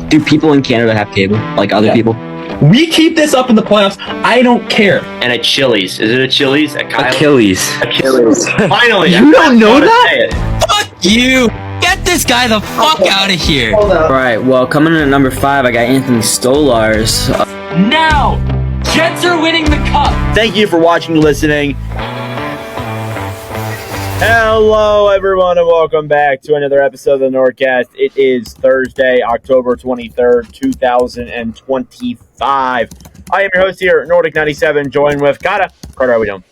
Do people in Canada have cable, like other people? We keep this up in the playoffs. I don't care. And at Chili's. Is it a Chili's? At Kyle's? Achilles. Finally. You don't know that? Fuck you! Get this guy the fuck out of here! Alright, well, coming in at number 5, I got Anthony Stolars. Now! Jets are winning the cup! Thank you for watching and listening. Hello, everyone, and welcome back to another episode of the NordCast. It is Thursday, October 23rd, 2025. I am your host here, Nordic 97, joined with Carter. Carter, how are we doing?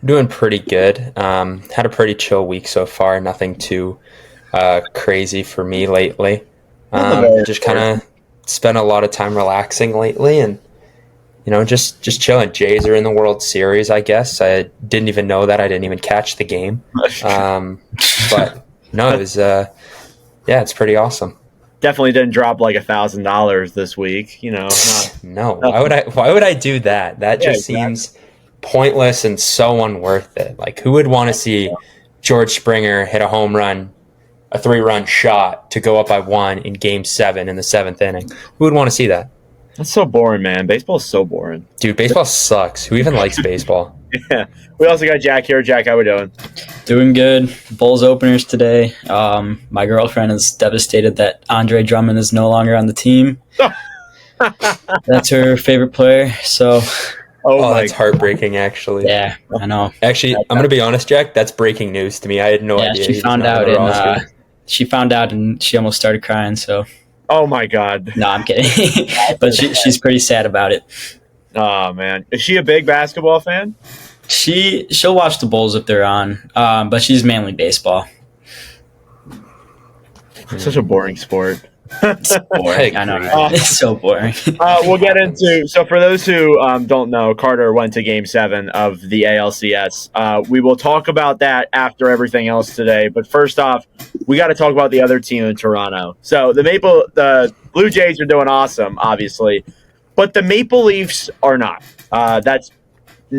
Doing pretty good. Had a pretty chill week so far. Nothing too crazy for me lately. Just kind of spent a lot of time relaxing lately, and just chilling. Jays are in the World Series, I guess. I didn't even know that. I didn't even catch the game. But no, it was it's pretty awesome. Definitely didn't drop like $1,000 this week. No. Why would I do that? That just seems pointless and so unworth it. Like, who would want to see George Springer hit a home run, a 3-run shot to go up by 1 in Game 7 in the 7th inning? Who would want to see that? That's so boring, man. Baseball is so boring. Dude, baseball sucks. Who even likes baseball? Yeah. We also got Jack here. Jack, how we doing? Doing good. Bulls openers today. My girlfriend is devastated that Andre Drummond is no longer on the team. That's her favorite player. So, that's heartbreaking, actually. Yeah, I know. Actually, I'm going to be honest, Jack. That's breaking news to me. I had no idea. She found out, and she almost started crying. So. Oh my God! No, I'm kidding. But she's pretty sad about it. Oh man, is she a big basketball fan? She'll watch the Bulls if they're on, but she's mainly baseball. It's such a boring sport. It's boring. I know. Right? It's so boring. We'll get into. So for those who don't know, Carter went to Game 7 of the ALCS. We will talk about that after everything else today. But first off, we got to talk about the other team in Toronto. So the Blue Jays are doing awesome, obviously, but the Maple Leafs are not. That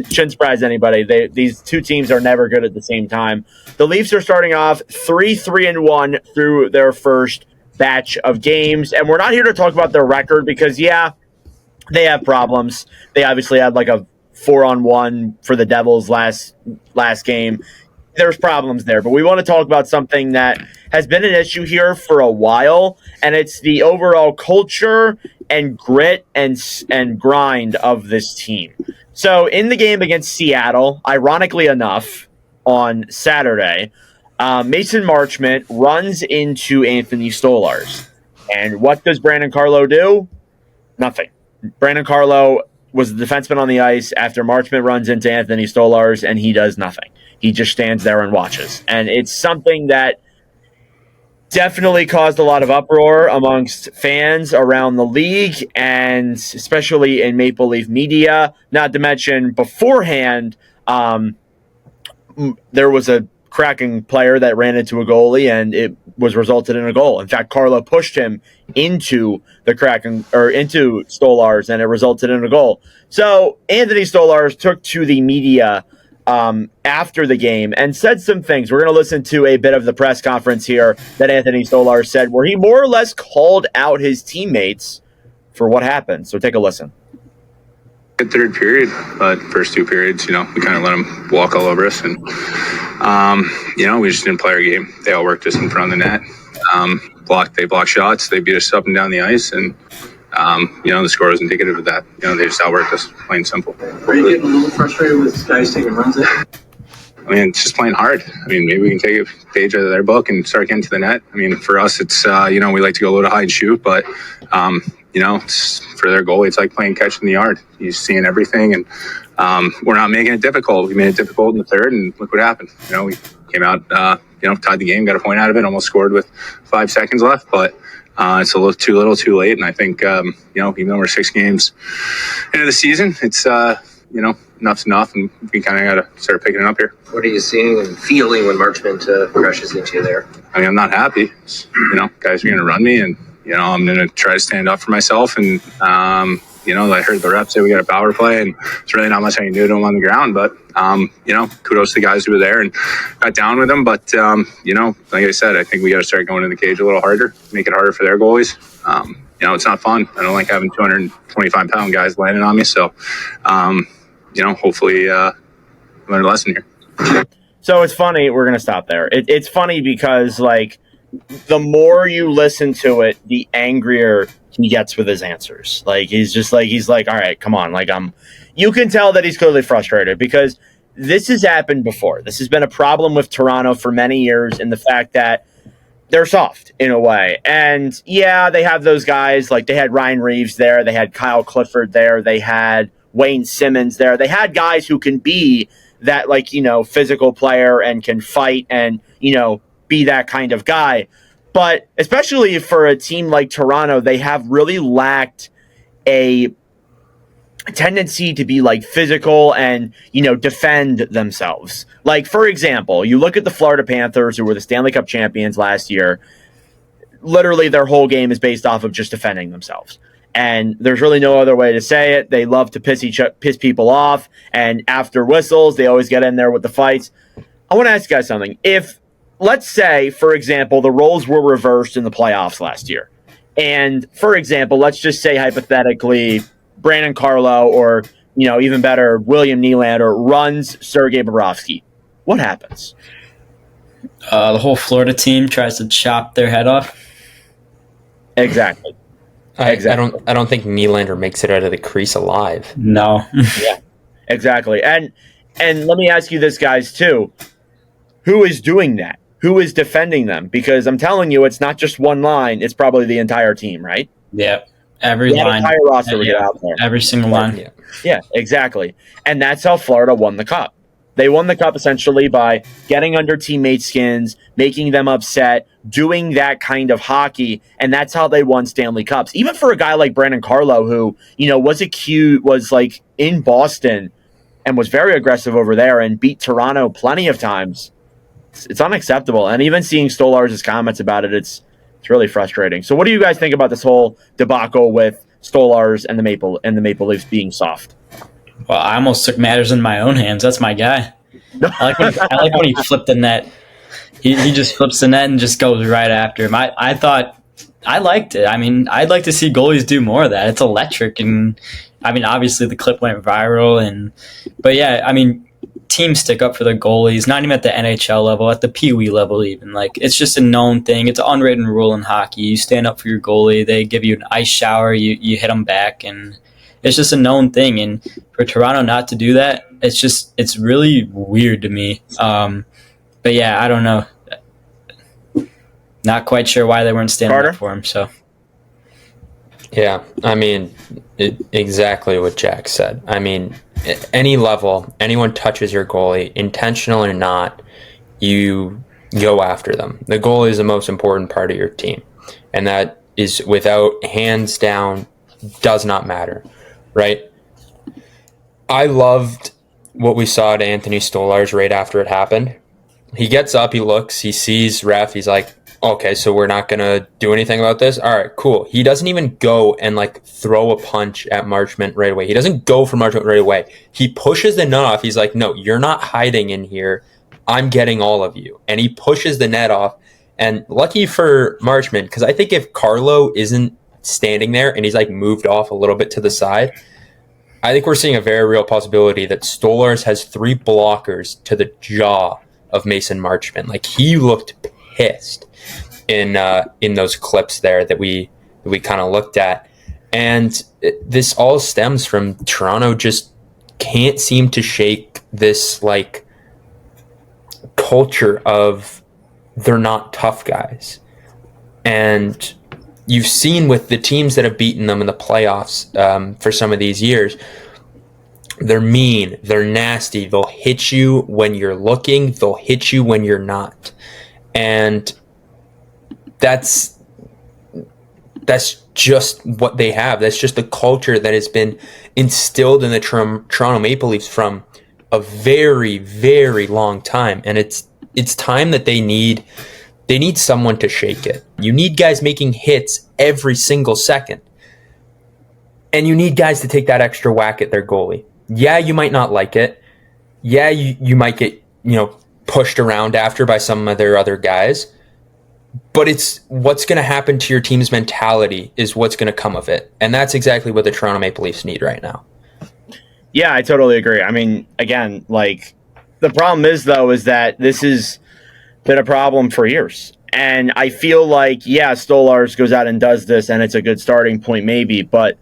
shouldn't surprise anybody. These two teams are never good at the same time. The Leafs are starting off 3-1 through their first batch of games, and we're not here to talk about their record because they have problems. They obviously had like a 4-on-1 for the Devils last game. There's problems there, but we want to talk about something that has been an issue here for a while, and it's the overall culture and grit and grind of this team. So in the game against Seattle, ironically enough, on Saturday, Mason Marchment runs into Anthony Stolars. And what does Brandon Carlo do? Nothing. Brandon Carlo was the defenseman on the ice after Marchment runs into Anthony Stolars, and he does nothing. He just stands there and watches. And it's something that definitely caused a lot of uproar amongst fans around the league, and especially in Maple Leaf media. Not to mention, beforehand, there was a Kraken player that ran into a goalie, and it was resulted in a goal. In fact, Carlo pushed him into the Kraken or into Stolars, and it resulted in a goal. So Anthony Stolars took to the media after the game and said some things. We're going to listen to a bit of the press conference here that Anthony Stolars said, where he more or less called out his teammates for what happened. So take a listen. Good third period, but first two periods, we kind of let them walk all over us, and we just didn't play our game. They all worked us in front of the net. They blocked shots. They beat us up and down the ice, and the score was indicative of that. They just outworked us, plain and simple. Are you getting a little frustrated with guys taking runs in? It's just playing hard. Maybe we can take a page out of their book and start getting to the net. For us, it's we like to go a little high and shoot, but it's, for their goalie, it's like playing catch in the yard. He's seeing everything, and we're not making it difficult. We made it difficult in the third, and look what happened. We came out, tied the game, got a point out of it, almost scored with 5 seconds left, but it's a little too late. And I think, even though we're 6 games into the season, it's, enough's enough, and we kind of got to start picking it up here. What are you seeing and feeling when Marchment crushes into you there? I'm not happy. Guys are going to run me, and I'm going to try to stand up for myself and, I heard the rep say we got a power play, and there's really not much I can do to them on the ground. But kudos to the guys who were there and got down with them. But like I said, I think we got to start going in the cage a little harder, make it harder for their goalies. It's not fun. I don't like having 225-pound guys landing on me. So, hopefully, learn a lesson here. So it's funny. We're gonna stop there. It's funny because the more you listen to it, the angrier he gets with his answers. He's like, all right, come on. You can tell that he's clearly frustrated because this has happened before. This has been a problem with Toronto for many years, in the fact that they're soft in a way. And yeah, they have those guys, they had Ryan Reeves there, they had Kyle Clifford there, they had Wayne Simmons there. They had guys who can be that physical player and can fight and, be that kind of guy. But especially for a team like Toronto, they have really lacked a tendency to be physical and, defend themselves. For example, you look at the Florida Panthers, who were the Stanley Cup champions last year. Literally their whole game is based off of just defending themselves. And there's really no other way to say it. They love to piss people off. And after whistles, they always get in there with the fights. I want to ask you guys something. If, let's say, for example, the roles were reversed in the playoffs last year. And, for example, let's just say hypothetically, Brandon Carlo or, even better, William Nylander runs Sergei Bobrovsky. What happens? The whole Florida team tries to chop their head off. Exactly. I don't think Nylander makes it out of the crease alive. No. Yeah, exactly. And let me ask you this, guys, too. Who is doing that? Who is defending them? Because I'm telling you, it's not just one line. It's probably the entire team, right? Yeah. Every line. Entire roster would get out there. Every single line. Yeah, exactly. And that's how Florida won the Cup. They won the Cup essentially by getting under teammates' skins, making them upset, doing that kind of hockey, and that's how they won Stanley Cups. Even for a guy like Brandon Carlo, who, was in Boston and was very aggressive over there and beat Toronto plenty of times. It's unacceptable. And even seeing Stolarz' comments about it, it's really frustrating. So what do you guys think about this whole debacle with Stolarz and the Maple Leafs being soft? Well, I almost took matters in my own hands. That's my guy. I like when he flipped the net. He just flips the net and just goes right after him. I thought I liked it. I mean, I'd like to see goalies do more of that. It's electric, and I mean, obviously the clip went viral, but yeah, I mean, teams stick up for their goalies. Not even at the NHL level, at the Pee Wee level, even. It's just a known thing. It's an unwritten rule in hockey. You stand up for your goalie. They give you an ice shower. You hit them back, and it's just a known thing. And for Toronto not to do that, it's really weird to me. But yeah, I don't know. Not quite sure why they weren't standing up for him. So yeah, I mean, exactly what Jack said. I mean, at any level, anyone touches your goalie, intentional or not, you go after them. The goalie is the most important part of your team, and that is, without, hands down, does not matter, right? I loved what we saw to Anthony Stolarz right after it happened. He gets up, he looks, he sees ref, he's like, okay, so we're not going to do anything about this? All right, cool. He doesn't even go and throw a punch at Marchment right away. He doesn't go for Marchment right away. He pushes the net off. He's like, no, you're not hiding in here. I'm getting all of you. And he pushes the net off. And lucky for Marchment, because I think if Carlo isn't standing there and he's moved off a little bit to the side, I think we're seeing a very real possibility that Stolarz has 3 blockers to the jaw of Mason Marchment. He looked pissed in those clips there that we kind of looked at, and this all stems from Toronto just can't seem to shake this culture of they're not tough guys. And you've seen with the teams that have beaten them in the playoffs for some of these years, they're mean, they're nasty, they'll hit you when you're looking, they'll hit you when you're not. And that's just what they have. That's just the culture that has been instilled in the Toronto Maple Leafs from a very, very long time. And it's time that they need someone to shake it. You need guys making hits every single second. And you need guys to take that extra whack at their goalie. Yeah, you might not like it. Yeah, you might get, pushed around after by some of their other guys. But it's what's going to happen to your team's mentality is what's going to come of it. And that's exactly what the Toronto Maple Leafs need right now. Yeah, I totally agree. I mean, again, like, the problem is, though, is that this has been a problem for years. And I feel like, yeah, Stolarz goes out and does this, and it's a good starting point, maybe. But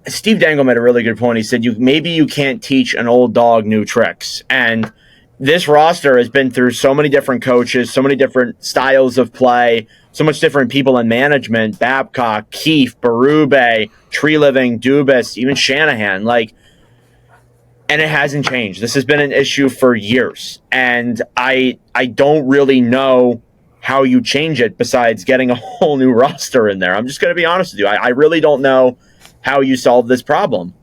Steve Dangle made a really good point. He said, maybe you can't teach an old dog new tricks. And this roster has been through so many different coaches, so many different styles of play, so much different people in management, Babcock, Keefe, Berube, Treliving, Dubas, even Shanahan. And it hasn't changed. This has been an issue for years. And I don't really know how you change it besides getting a whole new roster in there. I'm just going to be honest with you. I really don't know how you solve this problem.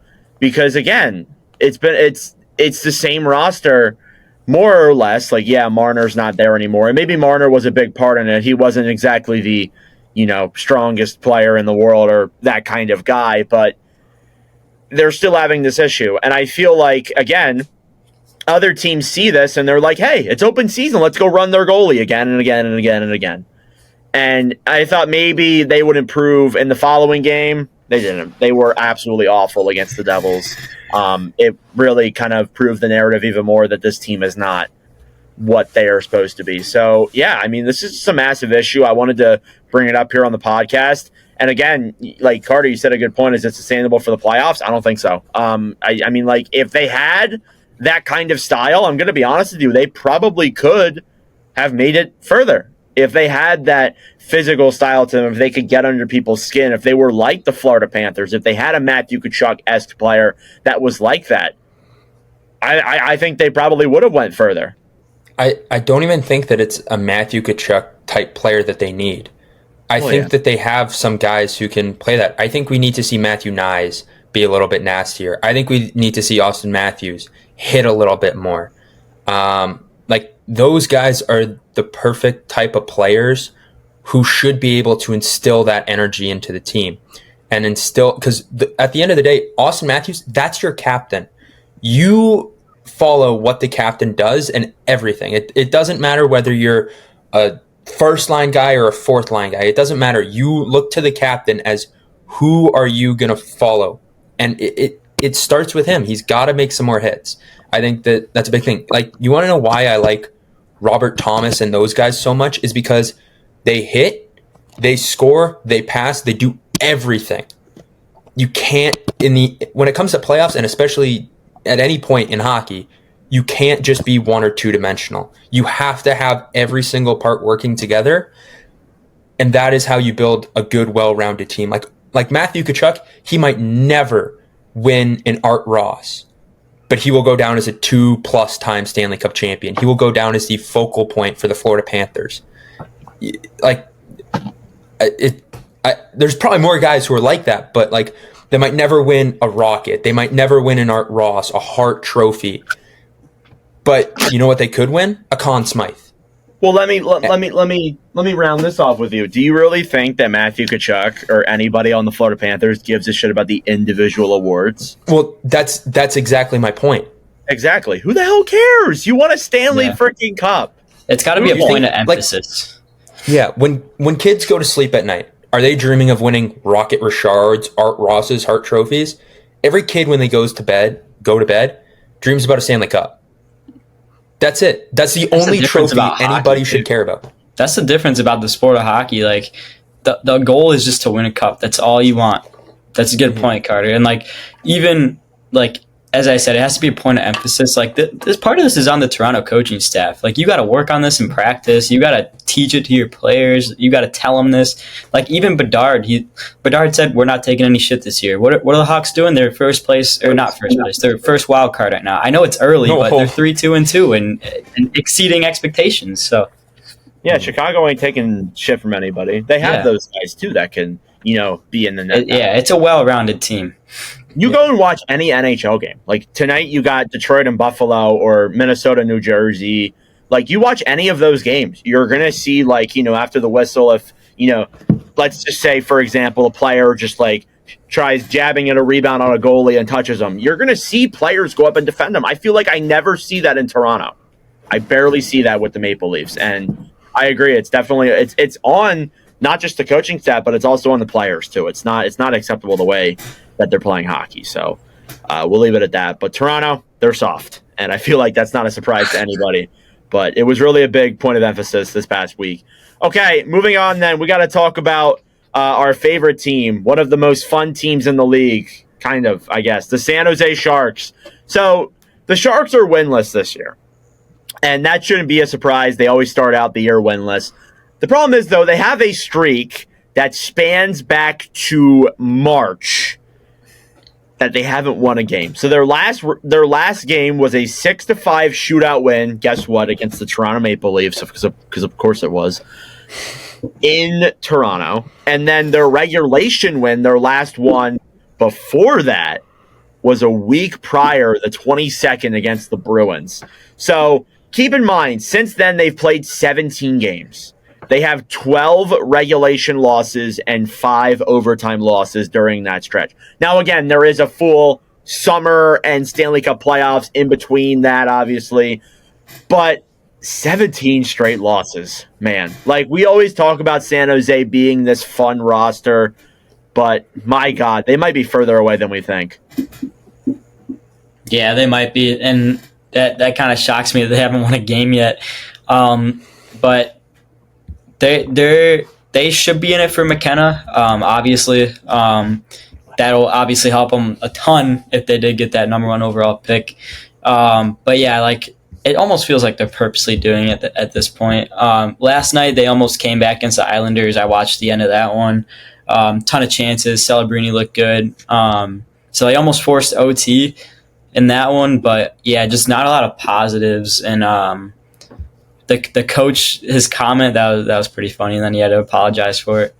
Because, again, it's the same roster, more or less. Marner's not there anymore. And maybe Marner was a big part in it. He wasn't exactly the, strongest player in the world or that kind of guy. But they're still having this issue. And I feel like, again, other teams see this and they're like, hey, it's open season. Let's go run their goalie again and again and again and again. And I thought maybe they would improve in the following game. They didn't. They were absolutely awful against the Devils. It really kind of proved the narrative even more that this team is not what they are supposed to be. So, yeah, I mean, this is just a massive issue. I wanted to bring it up here on the podcast. And again, like Carter, you said a good point. Is it sustainable for the playoffs? I don't think so. I mean, if they had that kind of style, I'm going to be honest with you, they probably could have made it further. If they had that physical style to them, if they could get under people's skin, if they were like the Florida Panthers, if they had a Matthew Tkachuk-esque player that was like that, I think they probably would have went further. I don't even think that it's a Matthew Tkachuk type player that they need. I think that they have some guys who can play that. I think we need to see Matthew Nyes be a little bit nastier. I think we need to see Austin Matthews hit a little bit more. Those guys are the perfect type of players who should be able to instill that energy into the team and because at the end of the day, Austin Matthews, that's your captain. You follow what the captain does and everything. It doesn't matter whether you're a first line guy or a fourth line guy. It doesn't matter. You look to the captain as who are you going to follow? And it starts with him. He's got to make some more hits. I think that's a big thing. You want to know why I like Robert Thomas and those guys so much is because they hit, they score, they pass, they do everything. You can't when it comes to playoffs, and especially at any point in hockey, you can't just be one or two dimensional. You have to have every single part working together. And that is how you build a good, well-rounded team. Like Matthew Tkachuk, he might never win an Art Ross, but he will go down as a 2+ time Stanley Cup champion. He will go down as the focal point for the Florida Panthers. There's probably more guys who are like that, but they might never win a Rocket. They might never win an Art Ross, a Hart Trophy. But you know what they could win? A Conn Smythe. Well, let me round this off with you. Do you really think that Matthew Tkachuk or anybody on the Florida Panthers gives a shit about the individual awards? Well, that's exactly my point. Exactly. Who the hell cares? You won a Stanley freaking Cup. It's got to be a point of emphasis. When kids go to sleep at night, are they dreaming of winning Rocket Richards, Art Rosses, Hart Trophies? Every kid when they go to bed, dreams about a Stanley Cup. That's it. That's the only trophy anybody should care about. That's the difference about the sport of hockey. The goal is just to win a cup. That's all you want. That's a good point, Carter. And as I said, it has to be a point of emphasis. This part of this is on the Toronto coaching staff. You got to work on this in practice. You got to teach it to your players. You got to tell them this. Even Bedard said, we're not taking any shit this year. What are the Hawks doing? They're first place, or not first place. They're first wild card right now. I know it's early, but they're 3-2-2 and exceeding expectations. So, yeah, Chicago ain't taking shit from anybody. They have those guys too that can, be in the net. It's a well-rounded team. You go and watch any NHL game. Tonight you got Detroit and Buffalo or Minnesota, New Jersey. You watch any of those games, you're going to see, after the whistle, if, let's just say, for example, a player just, tries jabbing at a rebound on a goalie and touches him, you're going to see players go up and defend him. I feel like I never see that in Toronto. I barely see that with the Maple Leafs, and I agree. It's definitely it's on not just the coaching staff, but it's also on the players too. It's not acceptable the way that they're playing hockey. So we'll leave it at that. But Toronto, they're soft, and I feel like that's not a surprise to anybody. But it was really a big point of emphasis this past week. Okay, moving on. Then we got to talk about our favorite team, one of the most fun teams in the league, kind of, I guess, the San Jose Sharks. So the Sharks are winless this year. And that shouldn't be a surprise. They always start out the year winless. The problem is, though, they have a streak that spans back to March that they haven't won a game. So their last game was a 6-5 shootout win. Guess what? Against the Toronto Maple Leafs, because of course it was, in Toronto. And then their regulation win, their last one before that, was a week prior, the 22nd, against the Bruins. So keep in mind, since then, they've played 17 games. They have 12 regulation losses and 5 overtime losses during that stretch. Now, again, there is a full summer and Stanley Cup playoffs in between that, obviously. But 17 straight losses, man. Like, we always talk about San Jose being this fun roster, but my God, they might be further away than we think. Yeah, they might be, and that kind of shocks me that they haven't won a game yet. But they should be in it for McKenna. Obviously, that'll obviously help them a ton if they did get that number 1 overall pick. But yeah, like, it almost feels like they're purposely doing it at this point. Last night they almost came back against the Islanders. I watched the end of that one. Ton of chances. Celebrini looked good. So they almost forced OT in that one, but yeah, just not a lot of positives. And the coach, his comment, that was pretty funny, and then he had to apologize for it.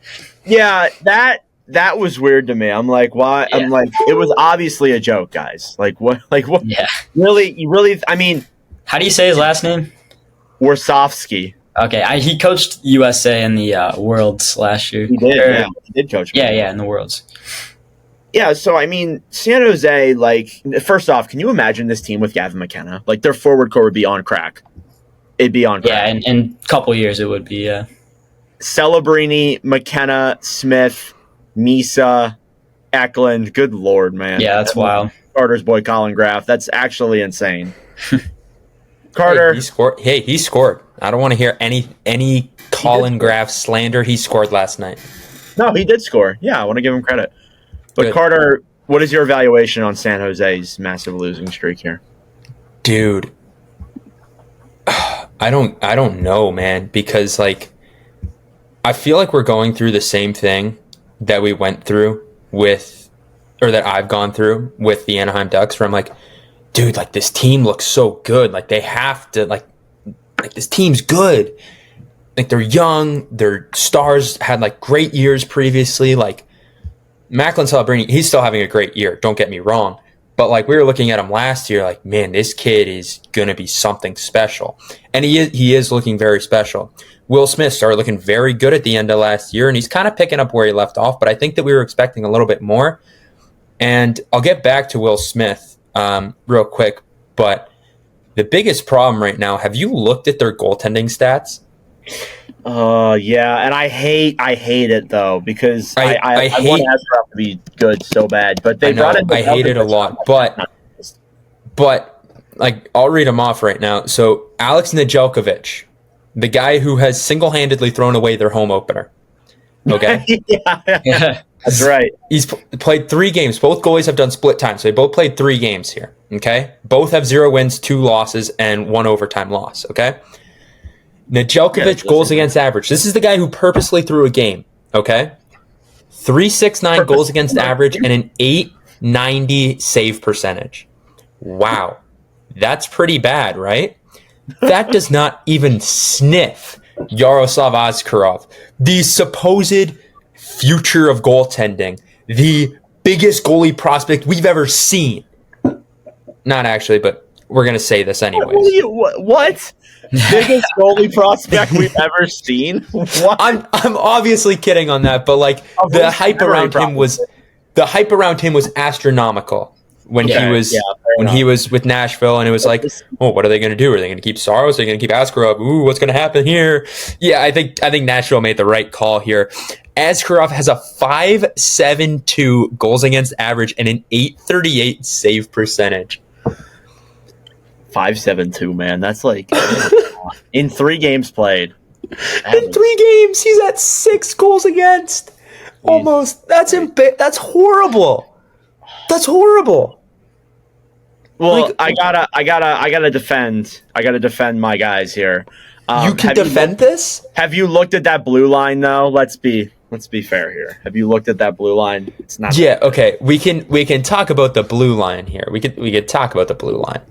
Yeah, that was weird to me. I'm like, why? Yeah. I'm like, it was obviously a joke, guys. Like what? Yeah. Really? I mean, how do you say his last name? Warsofsky. Okay, he coached USA in the Worlds last year. He did. He did coach. Yeah, in the Worlds. Yeah, so I mean, San Jose, like, first off, can you imagine this team with Gavin McKenna? Like, their forward core would be on crack. It'd be on crack. Yeah, in a couple years it would be, yeah. Celebrini, McKenna, Smith, Misa, Eklund. Good Lord, man. Yeah, that's wild. Carter's boy, Colin Graff. That's actually insane. Carter. He scored. I don't want to hear any Colin Graff slander. He scored last night. No, he did score. Yeah, I want to give him credit. But good. Carter, what is your evaluation on San Jose's massive losing streak here? Dude, I don't know, man, because like I feel like we're going through the same thing that we went through that I've gone through with the Anaheim Ducks, where I'm like, dude, like this team looks so good. Like they have to like this team's good. Like they're young, their stars had like great years previously. Like Macklin Celebrini, he's still having a great year. Don't get me wrong. But like we were looking at him last year, like, man, this kid is going to be something special. And he is looking very special. Will Smith started looking very good at the end of last year, and he's kind of picking up where he left off. But I think that we were expecting a little bit more. And I'll get back to Will Smith real quick. But the biggest problem right now, have you looked at their goaltending stats? Yeah, and I hate it though, because I want Askarov to be good so bad, but they brought in. I hate it a lot, but like I'll read them off right now. So Alex Nedeljkovic, the guy who has single-handedly thrown away their home opener. Okay, yeah, that's right. He's played 3 games. Both goalies have done split time, so they both played 3 games here. Okay, both have 0 wins, 2 losses, and 1 overtime loss. Okay. Nedeljkovic goals against average. This is the guy who purposely threw a game, okay? 369 goals against average and an 890 save percentage. Wow. That's pretty bad, right? That does not even sniff Yaroslav Askarov, the supposed future of goaltending, the biggest goalie prospect we've ever seen. Not actually, but we're going to say this anyways. What? Biggest goalie prospect we've ever seen? What? I'm obviously kidding on that, but like the hype around him was the hype around him was astronomical when he was with Nashville, and it was like, oh, what are they going to do? Are they going to keep Saros? Are they going to keep Askarov? Ooh, what's going to happen here? Yeah, I think Nashville made the right call here. Askarov has a 5.72 goals against average and an 8.38 save percentage. 5.72, man. That's like in 3 games played. In 3 games, he's at 6 goals against. Almost. That's horrible. That's horrible. Well, I gotta defend my guys here. You can defend this? Have you looked at that blue line though? Let's be fair here. Have you looked at that blue line? It's not. Yeah. Okay. We can talk about the blue line here. We could talk about the blue line.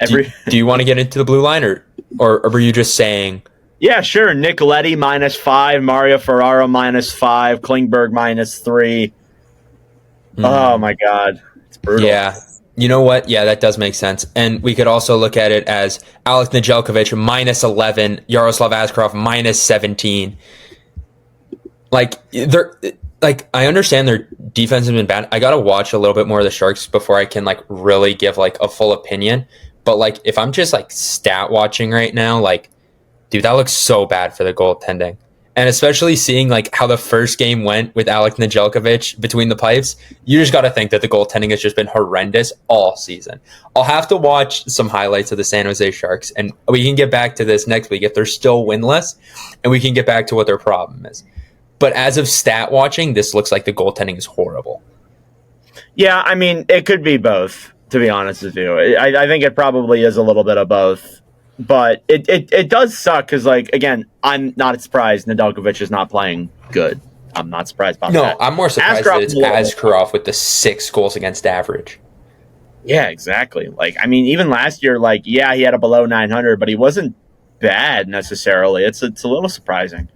Do you want to get into the blue line, or were you just saying? Yeah, sure. Nick Leddy -5, Mario Ferraro -5, Klingberg -3. Oh my God, it's brutal. Yeah. You know what? Yeah, that does make sense. And we could also look at it as Alex Nedeljkovic -11, Yaroslav Askarov -17. I understand their defense has been bad. I gotta watch a little bit more of the Sharks before I can really give a full opinion. But if I'm just stat watching right now, dude, that looks so bad for the goaltending. And especially seeing how the first game went with Alex Nedeljkovic between the pipes, you just got to think that the goaltending has just been horrendous all season. I'll have to watch some highlights of the San Jose Sharks, and we can get back to this next week if they're still winless, and we can get back to what their problem is. But as of stat watching, this looks like the goaltending is horrible. Yeah, I mean, it could be both, to be honest with you. I think it probably is a little bit of both. But it does suck because, again, I'm not surprised Nedeljkovic is not playing good. I'm not surprised about that. No, I'm more surprised that it's Askarov with the 6 goals against average. Yeah, exactly. Even last year, he had a below 900, but he wasn't bad necessarily. It's a little surprising.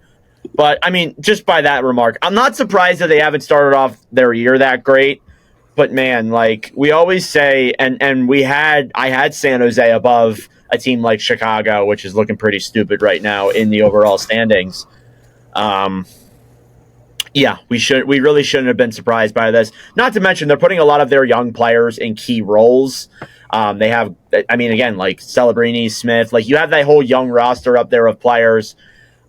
But, just by that remark, I'm not surprised that they haven't started off their year that great. But, man, we always say, and I had San Jose above a team like Chicago, which is looking pretty stupid right now in the overall standings. Yeah, we really shouldn't have been surprised by this. Not to mention, they're putting a lot of their young players in key roles. They have, again, Celebrini, Smith. You have that whole young roster up there of players.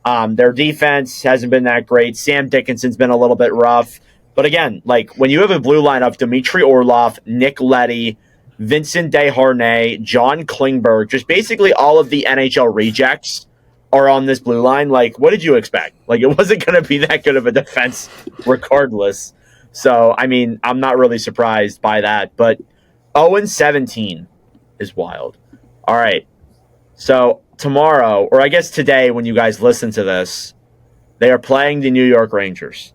Their defense hasn't been that great. Sam Dickinson's been a little bit rough. But again, when you have a blue line of Dmitry Orlov, Nick Leddy, Vincent Desharnais, John Klingberg, just basically all of the NHL rejects are on this blue line. What did you expect? It wasn't going to be that good of a defense regardless. So, I'm not really surprised by that. But 0-17 is wild. All right. So, tomorrow, or I guess today when you guys listen to this, they are playing the New York Rangers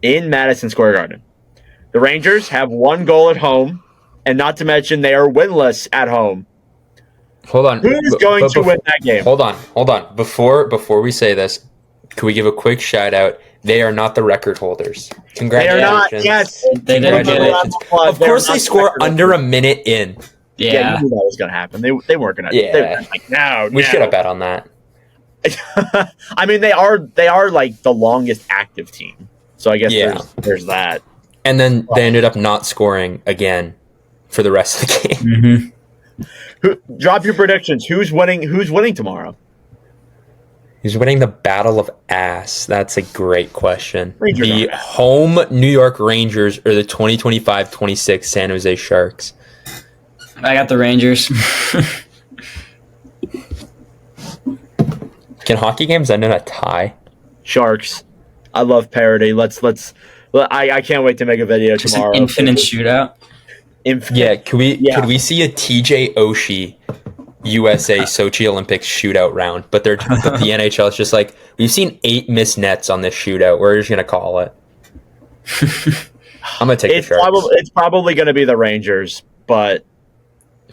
in Madison Square Garden. The Rangers have 1 goal at home. And not to mention, they are winless at home. Hold on. Who is going to win that game? Hold on. Before we say this, can we give a quick shout out? They are not the record holders. Congratulations. They are not. Yes. Congratulations. Of course, they score under a minute in. Yeah, you knew that was going to happen. They weren't going to. Yeah. No. We should have bet on that. They are the longest active team. So I guess there's that. And then they ended up not scoring again for the rest of the game. Mm-hmm. Drop your predictions. Who's winning tomorrow? Who's winning the Battle of Ass? That's a great question. Rangers the home New York Rangers or the 2025-26 San Jose Sharks? I got the Rangers. Can hockey games end in a tie? Sharks. I love parody. I can't wait to make a video Just tomorrow. An infinite shootout. Yeah, could we see a TJ Oshie USA Sochi Olympics shootout round? But the NHL is just we've seen 8 missed nets on this shootout. We're just gonna call it. I'm gonna take the Sharks. It's probably gonna be the Rangers, but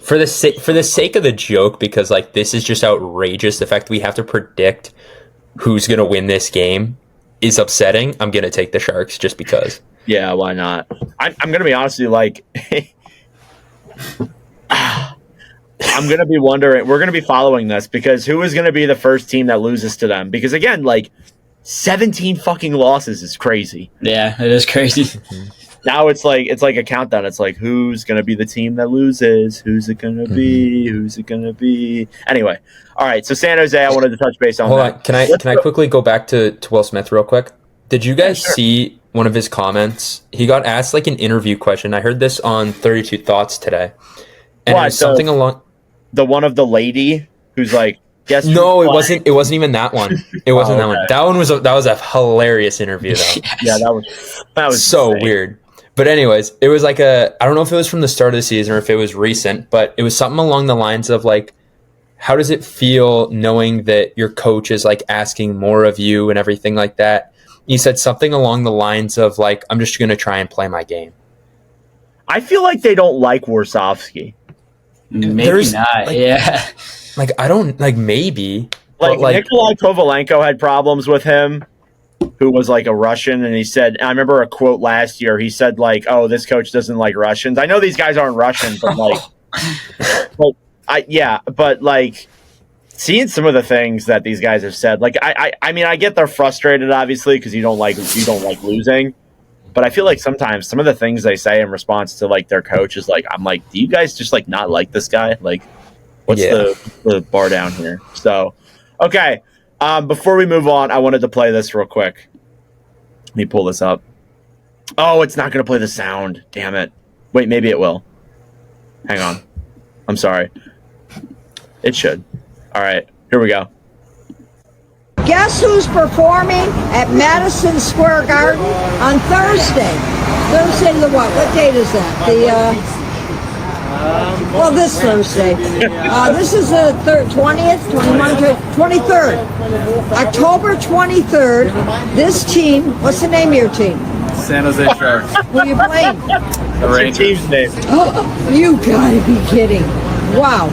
for the sake of the joke, because this is just outrageous. The fact that we have to predict who's gonna win this game is upsetting. I'm gonna take the Sharks just because. Yeah, why not? I'm gonna be honest with you. I'm going to be wondering, we're going to be following this because who is going to be the first team that loses to them? Because again, 17 fucking losses is crazy. Yeah, it is crazy. Now it's like a countdown. It's like, who's gonna be the team that loses? Who's it gonna be? Who's it gonna be? Anyway, all right. So San Jose, I wanted to touch base on. Hold that. on, can I quickly go back to Will Smith real quick? Did you guys see one of his comments? He got asked like an interview question. I heard this on 32 Thoughts today, and it was something along the one of the lady who's like, guess no, it wasn't. It wasn't even that one. It wasn't that one. That one was a hilarious interview though. Yeah, that was so insane. weird. But anyways, it was like I don't know if it was from the start of the season or if it was recent, but it was something along the lines of like, how does it feel knowing that your coach is like asking more of you and everything like that? He said something along the lines of like, I'm just going to try and play my game. I feel like they don't like Warsofsky. Maybe not. Yeah. Like, I don't like maybe like Nikolai Kovalenko had problems with him, who was like a Russian, and he said, I remember a quote last year, he said like, oh, this coach doesn't like Russians. I know these guys aren't Russian, but like but like seeing some of the things that these guys have said, like I mean I get they're frustrated obviously because you don't like losing, but I feel like sometimes some of the things they say in response to like their coach is like, I'm like, do you guys just like not like this guy? Like what's the bar down here? So okay. Before we move on, I wanted to play this real quick. Let me pull this up. Oh, it's not going to play the sound. Damn it. Wait, maybe it will. Hang on. I'm sorry. It should. All right, here we go. Guess who's performing at Madison Square Garden on Thursday? Thursday the what? What date is that? This Thursday. This is the 20th, 21, 23rd. October 23rd, this team, what's the name of your team? San Jose Sharks. Who are you playing? The Rangers. Team's name. Oh, you gotta be kidding. Wow.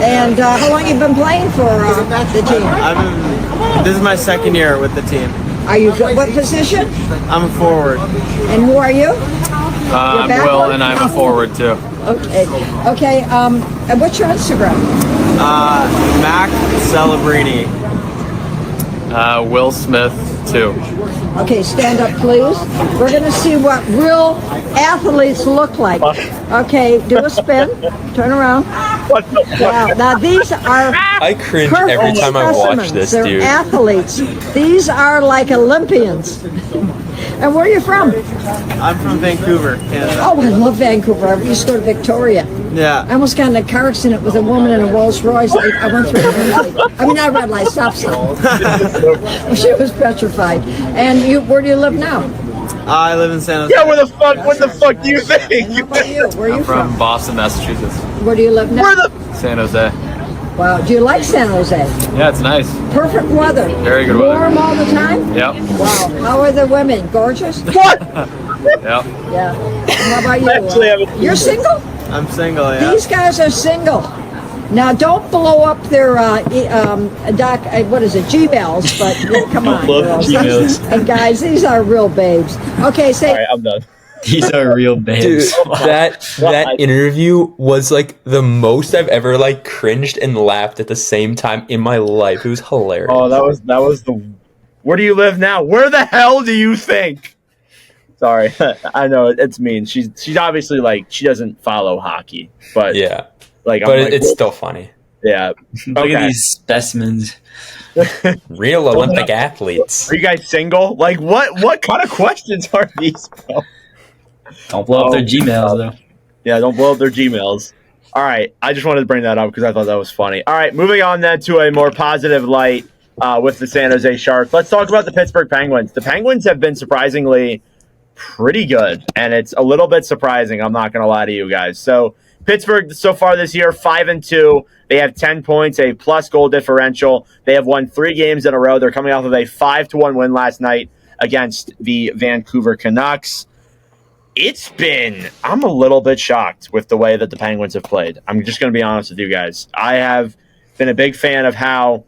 And how long have you been playing for the team? This is my second year with the team. Are you good? What position? I'm a forward. And who are you? I'm Will, and I'm a forward too. Okay. And what's your Instagram? Mac Celebrini. Will Smith too. Okay, stand up, please. We're going to see what real athletes look like. Okay, do a spin. Turn around. Wow. Now, these are I cringe every time I watch this, They're dude. athletes. These are like Olympians. And where are you from? I'm from Vancouver, Canada. Oh, I love Vancouver. I used to go to Victoria. Yeah. I almost got in a car accident with a woman in a Rolls Royce. I went through a red light. I mean, not a red light, stop sign. She was petrified. And where do you live now? I live in San Jose. Yeah, what the fuck do you think? How about you? Where are you from? Boston, Massachusetts. Where do you live now? San Jose. Wow. Do you like San Jose? Yeah, it's nice. Perfect weather. Very good weather. Warm all the time? Yep. Wow. How are the women? Gorgeous? What? Yep. Yeah. And how about you? Actually, I haven't- You're single? I'm single, yeah. These guys are single. Now, don't blow up their what is it, Gmails, but come on, Blow up girls. Gmails. And guys, these are real babes. Okay, say. All right, I'm done. These are real Dude, babes. that interview was like the most I've ever like cringed and laughed at the same time in my life. It was hilarious. Oh, that was the. Where do you live now? Where the hell do you think? Sorry, I know it's mean. She's obviously like she doesn't follow hockey, but yeah, like, but I'm like, it's still funny. yeah. Look Okay. at these specimens. Real Olympic athletes. Are you guys single? Like what kind of questions are these, bro? Don't blow up their Gmails, though. Yeah, don't blow up their Gmails. All right, I just wanted to bring that up because I thought that was funny. All right, moving on then to a more positive light with the San Jose Sharks. Let's talk about the Pittsburgh Penguins. The Penguins have been surprisingly pretty good, and it's a little bit surprising. I'm not going to lie to you guys. So Pittsburgh so far this year, 5-2. They have 10 points, a plus goal differential. They have won 3 games in a row. They're coming off of a 5-1 win last night against the Vancouver Canucks. I'm a little bit shocked with the way that the Penguins have played. I'm just going to be honest with you guys. I have been a big fan of how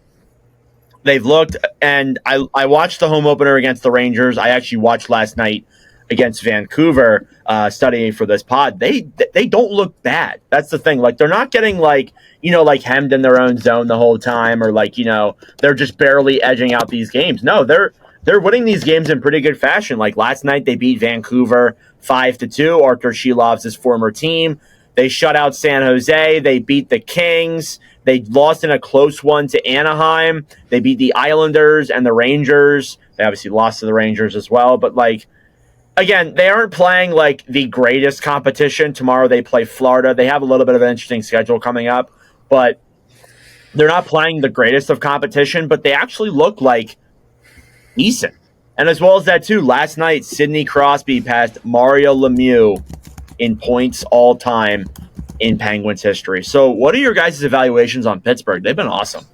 they've looked, and I watched the home opener against the Rangers. I actually watched last night against Vancouver, studying for this pod. They don't look bad. That's the thing. Like, they're not getting like hemmed in their own zone the whole time, or they're just barely edging out these games. No, they're winning these games in pretty good fashion. Like last night, they beat Vancouver 5-2. Arthur Shelov's former team. They shut out San Jose. They beat the Kings. They lost in a close one to Anaheim. They beat the Islanders and the Rangers. They obviously lost to the Rangers as well. But, like, again, they aren't playing, like, the greatest competition. Tomorrow they play Florida. They have a little bit of an interesting schedule coming up. But they're not playing the greatest of competition. But they actually look like decent. And as well as that, too, last night, Sidney Crosby passed Mario Lemieux in points all time in Penguins history. So what are your guys' evaluations on Pittsburgh? They've been awesome.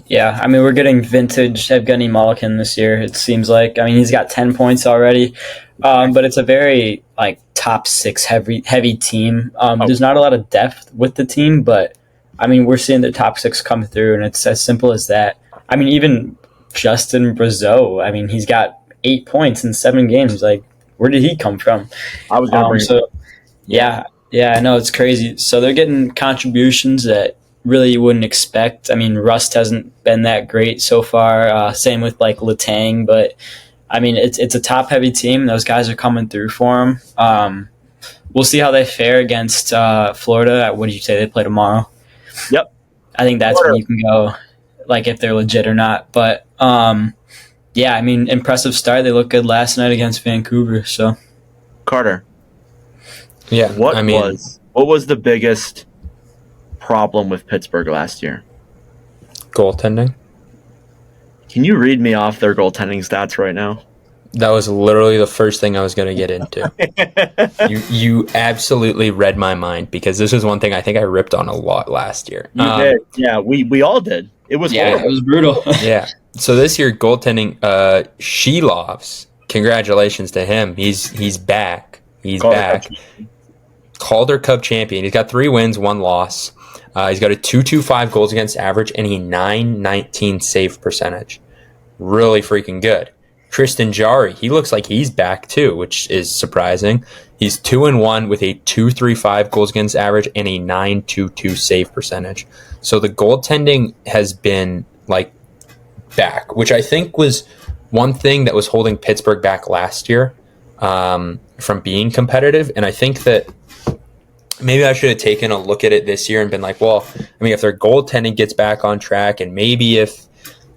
Yeah, I mean, we're getting vintage Evgeny Malkin this year, it seems like. I mean, he's got 10 points already, but it's a very, like, top six heavy team. There's not a lot of depth with the team, but, I mean, we're seeing the top six come through, and it's as simple as that. I mean, even Justin Brazeau, I mean, he's got 8 points in 7 games. Like, where did he come from? I was going to bring Yeah, I know, it's crazy. So they're getting contributions that really you wouldn't expect. I mean, Rust hasn't been that great so far. Same with, like, Letang. But, I mean, it's a top-heavy team. Those guys are coming through for them. We'll see how they fare against Florida. What did you say? They play tomorrow? Yep. I think that's when you can go, like, if they're legit or not. But, yeah, I mean, impressive start. They looked good last night against Vancouver. So, Carter. Yeah, What was the biggest problem with Pittsburgh last year? Goaltending. Can you read me off their goaltending stats right now? That was literally the first thing I was going to get into. You absolutely read my mind, because this is one thing I think I ripped on a lot last year. You did. Yeah, we all did. It was horrible. It was brutal. Yeah. So this year, goaltending, Shelovs, congratulations to him. He's back. He's back. Calder Cup champion. He's got 3 wins, 1 loss. He's got a 2.25 goals against average and a 9.19 save percentage. Really freaking good. Tristan Jarry, he looks like he's back too, which is surprising. He's 2-1 with a 2.35 goals against average and a 9.22 save percentage. So the goaltending has been, like, back, which I think was one thing that was holding Pittsburgh back last year from being competitive. And I think that maybe I should have taken a look at it this year and been like, well, I mean, if their goaltending gets back on track, and maybe if,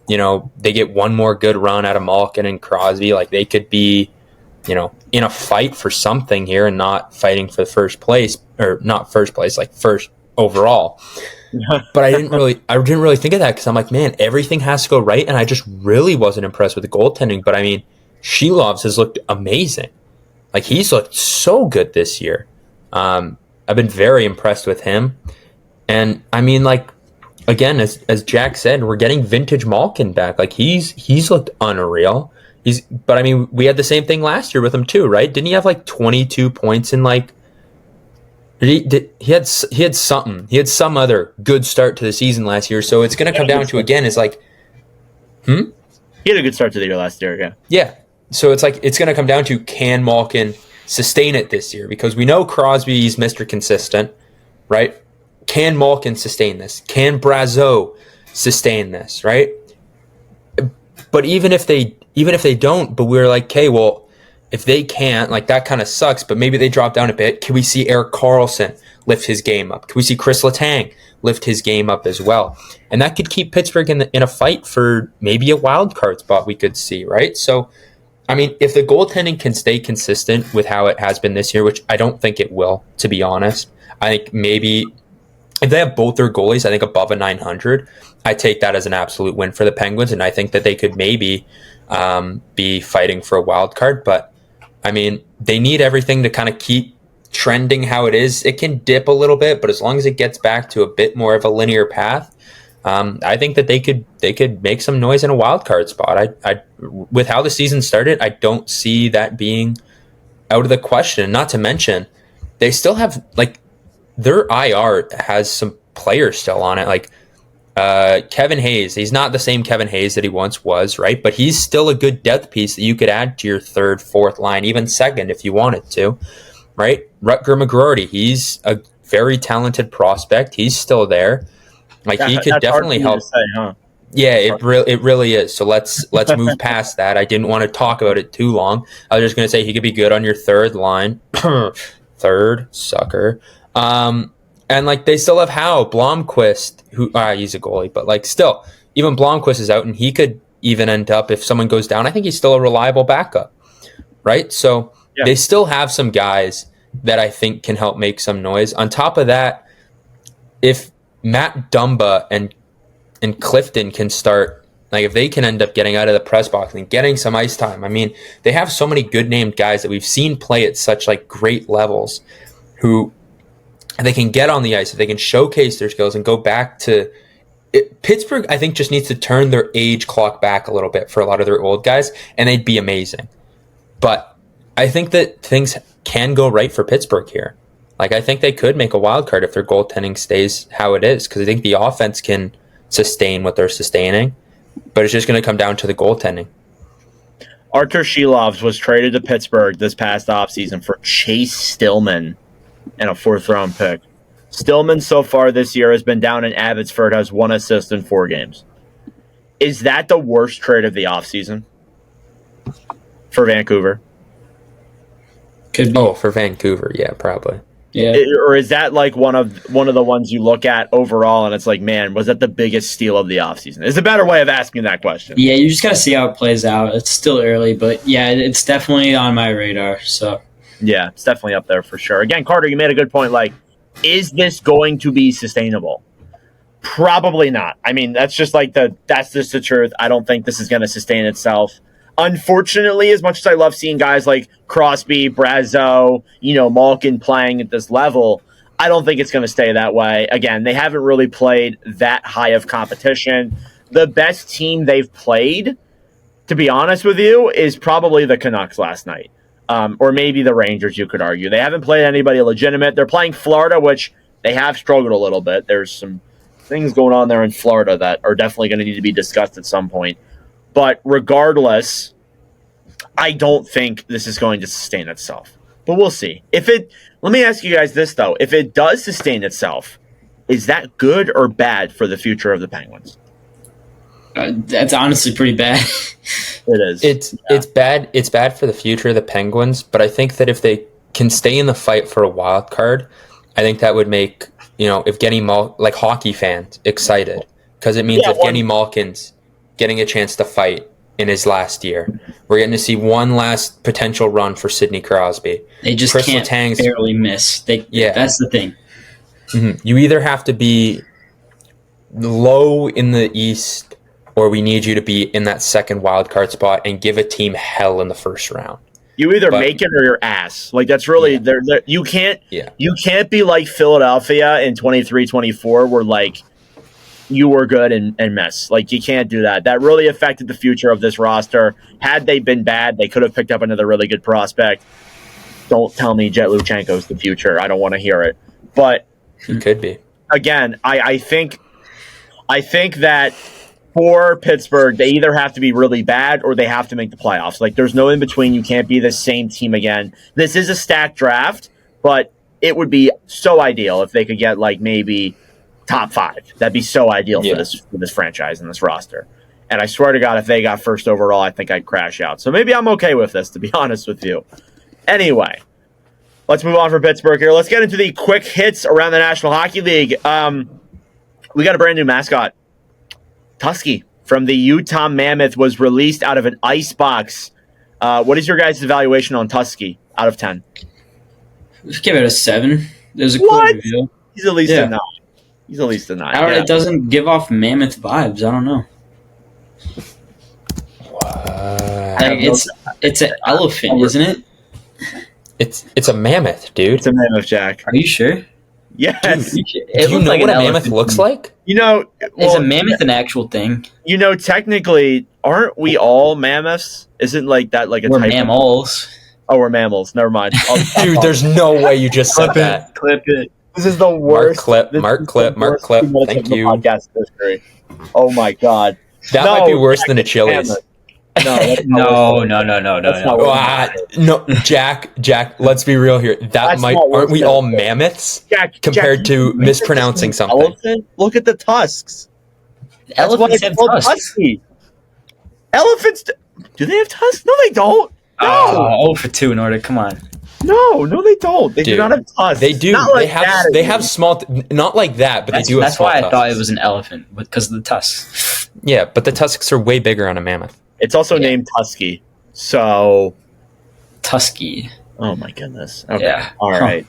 you know, they get one more good run out of Malkin and Crosby, like, they could be, you know, in a fight for something here and not fighting for first place, or not first place, like first overall. But I didn't really think of that, because I'm like, man, everything has to go right, and I just really wasn't impressed with the goaltending. But I mean, Shelovs has looked amazing. Like, he's looked so good this year. I've been very impressed with him. And I mean, like, again, as Jack said, we're getting vintage Malkin back. Like, he's looked unreal. But I mean, we had the same thing last year with him too, right? Didn't he have like 22 points in, like, he had something. He had some other good start to the season last year. So it's going to come down to, again, is like, He had a good start to the year last year, yeah. Yeah. So it's like, it's going to come down to, can Malkin sustain it this year? Because we know Crosby's Mr. Consistent, right? Can Malkin sustain this? Can Brazeau sustain this, right? But even if they don't, but we're like, okay, well, if they can't, like, that kind of sucks, but maybe they drop down a bit. Can we see Erik Karlsson lift his game up? Can we see Chris Letang lift his game up as well? And that could keep Pittsburgh in a fight for maybe a wild card spot, we could see, right? So, I mean, if the goaltending can stay consistent with how it has been this year, which I don't think it will, to be honest. I think maybe if they have both their goalies, I think above a 900, I take that as an absolute win for the Penguins, and I think that they could maybe be fighting for a wild card. But, I mean, they need everything to kind of keep trending how it is. It can dip a little bit, but as long as it gets back to a bit more of a linear path, I think that they could make some noise in a wild card spot. I with how the season started, I don't see that being out of the question. Not to mention, they still have, like, their IR has some players still on it. Like, Kevin Hayes, he's not the same Kevin Hayes that he once was, right? But he's still a good depth piece that you could add to your third, fourth line, even second if you wanted to, right? Rutger McGroarty, he's a very talented prospect. He's still there. Like, he could definitely help. Say, huh? Yeah, it really is. So let's move past that. I didn't want to talk about it too long. I was just going to say he could be good on your third line. Third sucker. And like they still have Howe Blomqvist, who he's a goalie, but like still, even Blomqvist is out, and he could even end up if someone goes down. I think he's still a reliable backup, right? So they still have some guys that I think can help make some noise. On top of that, if Matt Dumba and Clifton can start, like if they can end up getting out of the press box and getting some ice time. I mean, they have so many good named guys that we've seen play at such like great levels who they can get on the ice, if they can showcase their skills and go back to it. Pittsburgh, I think, just needs to turn their age clock back a little bit for a lot of their old guys, and they'd be amazing. But I think that things can go right for Pittsburgh here. Like, I think they could make a wild card if their goaltending stays how it is, because I think the offense can sustain what they're sustaining, but it's just going to come down to the goaltending. Artur Shilovs was traded to Pittsburgh this past offseason for Chase Stillman and a 4th-round pick. Stillman so far this year has been down in Abbotsford, has 1 assist in 4 games. Is that the worst trade of the offseason for Vancouver? Could be. Oh, for Vancouver, yeah, probably. Yeah. Or is that like one of the ones you look at overall and it's like, man, was that the biggest steal of the offseason? Is a better way of asking that question. Yeah, you just got to see how it plays out. It's still early, but yeah, it's definitely on my radar. So yeah, it's definitely up there for sure. Again, Carter, you made a good point. Like, is this going to be sustainable? Probably not. I mean, that's just the truth. I don't think this is going to sustain itself. Unfortunately, as much as I love seeing guys like Crosby, Brazeau, Malkin playing at this level, I don't think it's going to stay that way. Again, they haven't really played that high of competition. The best team they've played, to be honest with you, is probably the Canucks last night. Or maybe the Rangers, you could argue. They haven't played anybody legitimate. They're playing Florida, which they have struggled a little bit. There's some things going on there in Florida that are definitely going to need to be discussed at some point. But regardless, I don't think this is going to sustain itself. But we'll see. Let me ask you guys this, though. If it does sustain itself, is that good or bad for the future of the Penguins? That's honestly pretty bad. It is. It's bad. It's bad for the future of the Penguins. But I think that if they can stay in the fight for a wild card, I think that would make Evgeny like hockey fans excited, because it means Evgeny Malkin's getting a chance to fight in his last year. We're getting to see one last potential run for Sidney Crosby. They just can't barely miss. That's the thing. Mm-hmm. You either have to be low in the East, or we need you to be in that second wild card spot and give a team hell in the first round. You either make it or your ass. Like, that's really you can't be like Philadelphia in 23-24 where like you were good and miss. Like, you can't do that. That really affected the future of this roster. Had they been bad, they could have picked up another really good prospect. Don't tell me Jet Luchenko's the future. I don't want to hear it. But he could be. Again, I think that for Pittsburgh, they either have to be really bad or they have to make the playoffs. Like, there's no in between. You can't be the same team again. This is a stacked draft, but it would be so ideal if they could get like maybe top 5. That'd be so ideal for this franchise and this roster. And I swear to God, if they got first overall, I think I'd crash out. So maybe I'm okay with this, to be honest with you. Anyway, let's move on from Pittsburgh here. Let's get into the quick hits around the National Hockey League. We got a brand new mascot. Tusky from the Utah Mammoth was released out of an ice box. What is your guys' evaluation on Tusky out of 10? Let's give it a 7. There's a cool reveal. He's at least a 9. He's at least a 9. It doesn't give off mammoth vibes. I don't know. It's an elephant, isn't it? It's a mammoth, dude. It's a mammoth, Jack. Are you sure? Yes. Do you know what a mammoth looks like? Is a mammoth an actual thing? Technically, aren't we all mammoths? Isn't like that like a we're type mammals? Oh, we're mammals. Never mind. Dude, there's no way you just said that. Clip it. This is the worst. Mark clip. Thank you. Podcast history. Oh my God. That might be worse than a Chili's. No. No, Jack. Let's be real here. Aren't we all mammoths? Jack, compared to mispronouncing something? Elephant? Look at the tusks. That's why Elephants it's have called tusks. husky. Elephants, do they have tusks? No, they don't. No, Oh, for 2 in order. Come on. no, they don't. They do Dude, not have tusks. They do. Not like They have small, not like that, but That's, they do have that's small why I tusks. thought it was an elephant, because of the tusks. Yeah, but the tusks are way bigger on a mammoth. It's also named Tusky. So, Tusky. oh my goodness. Okay. Yeah. All right.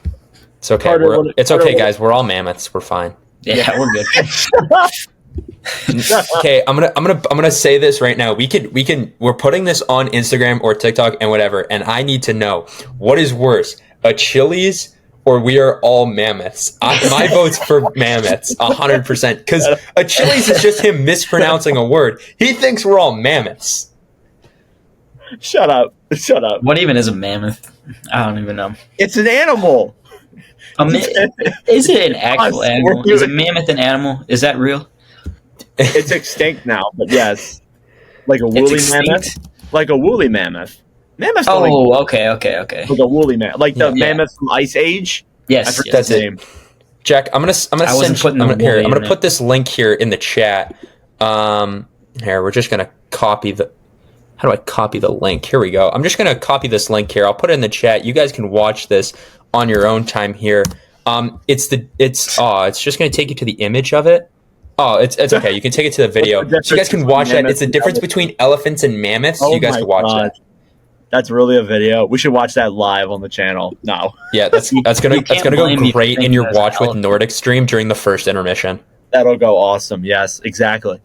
It's okay. Carter, It's Carter, okay, guys. We're all mammoths. We're fine. Yeah, we're good. Okay, I'm gonna say this right now. We're putting this on Instagram or TikTok and whatever, and I need to know what is worse, a Chili's or We Are All Mammoths. My vote's for mammoths, 100%, because a Chili's is just him mispronouncing a word. He thinks we're all mammoths. Shut up. What even is a mammoth? I don't even know. It's an animal. Is it an actual Us, animal? we're Is a mammoth an animal? Is that real? It's extinct now, but yes. Like a woolly mammoth. Like a woolly mammoth. Mammoths don't Oh, okay. like a woolly mammoth. Like the mammoth from Ice Age. I Yes, forget That's his it. name. Jack, I'm gonna I wasn't putting the I'm woolly gonna in put this link here in the chat. Here, we're just gonna copy the. How do I copy the link? Here we go. I'm just gonna copy this link here. I'll put it in the chat. You guys can watch this on your own time here. It's just gonna take you to the image of it. Oh, it's okay. You can take it to the video, so you guys can watch that. It's the difference between elephants and mammoths. Oh You guys my can watch God. that. That's really a video. We should watch that live on the channel. No. Yeah, that's gonna can't go blame me for great in thinking your there's an watch with elephant. Nordic stream during the first intermission. That'll go awesome. Yes, exactly.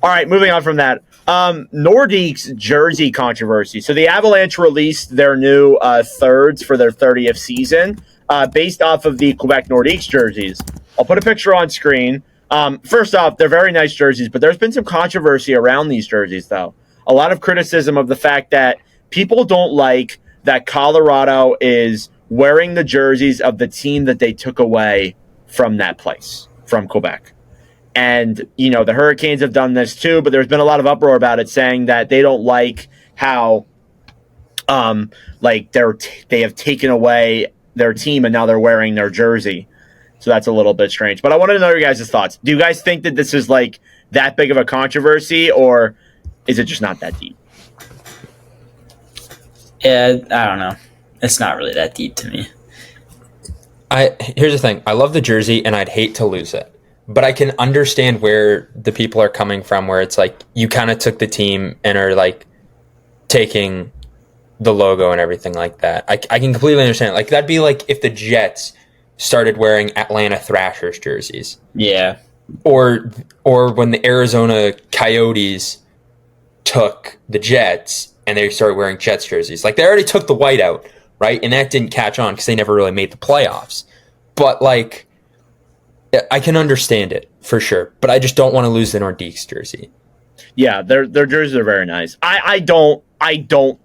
All right, moving on from that. Nordique's jersey controversy. So the Avalanche released their new thirds for their 30th season based off of the Quebec Nordiques jerseys. I'll put a picture on screen. First off, they're very nice jerseys, but there's been some controversy around these jerseys, though. A lot of criticism of the fact that people don't like that Colorado is wearing the jerseys of the team that they took away from that place, from Quebec. And, you know, the Hurricanes have done this too, but there's been a lot of uproar about it, saying that they don't like how, they have taken away their team and now they're wearing their jersey. So that's a little bit strange. But I wanted to know your guys' thoughts. Do you guys think that this is like that big of a controversy, or is it just not that deep? Yeah, I don't know. It's not really that deep to me. Here's the thing. I love the jersey and I'd hate to lose it. But I can understand where the people are coming from, where it's like you kind of took the team and are like taking the logo and everything like that. I can completely understand it. Like that'd be like if the Jets started wearing Atlanta Thrashers jerseys. Yeah. Or when the Arizona Coyotes took the Jets and they started wearing Jets jerseys. Like they already took the white out, right? And that didn't catch on because they never really made the playoffs. But like, I can understand it for sure, but I just don't want to lose the Nordiques jersey. Yeah, their jerseys are very nice. I don't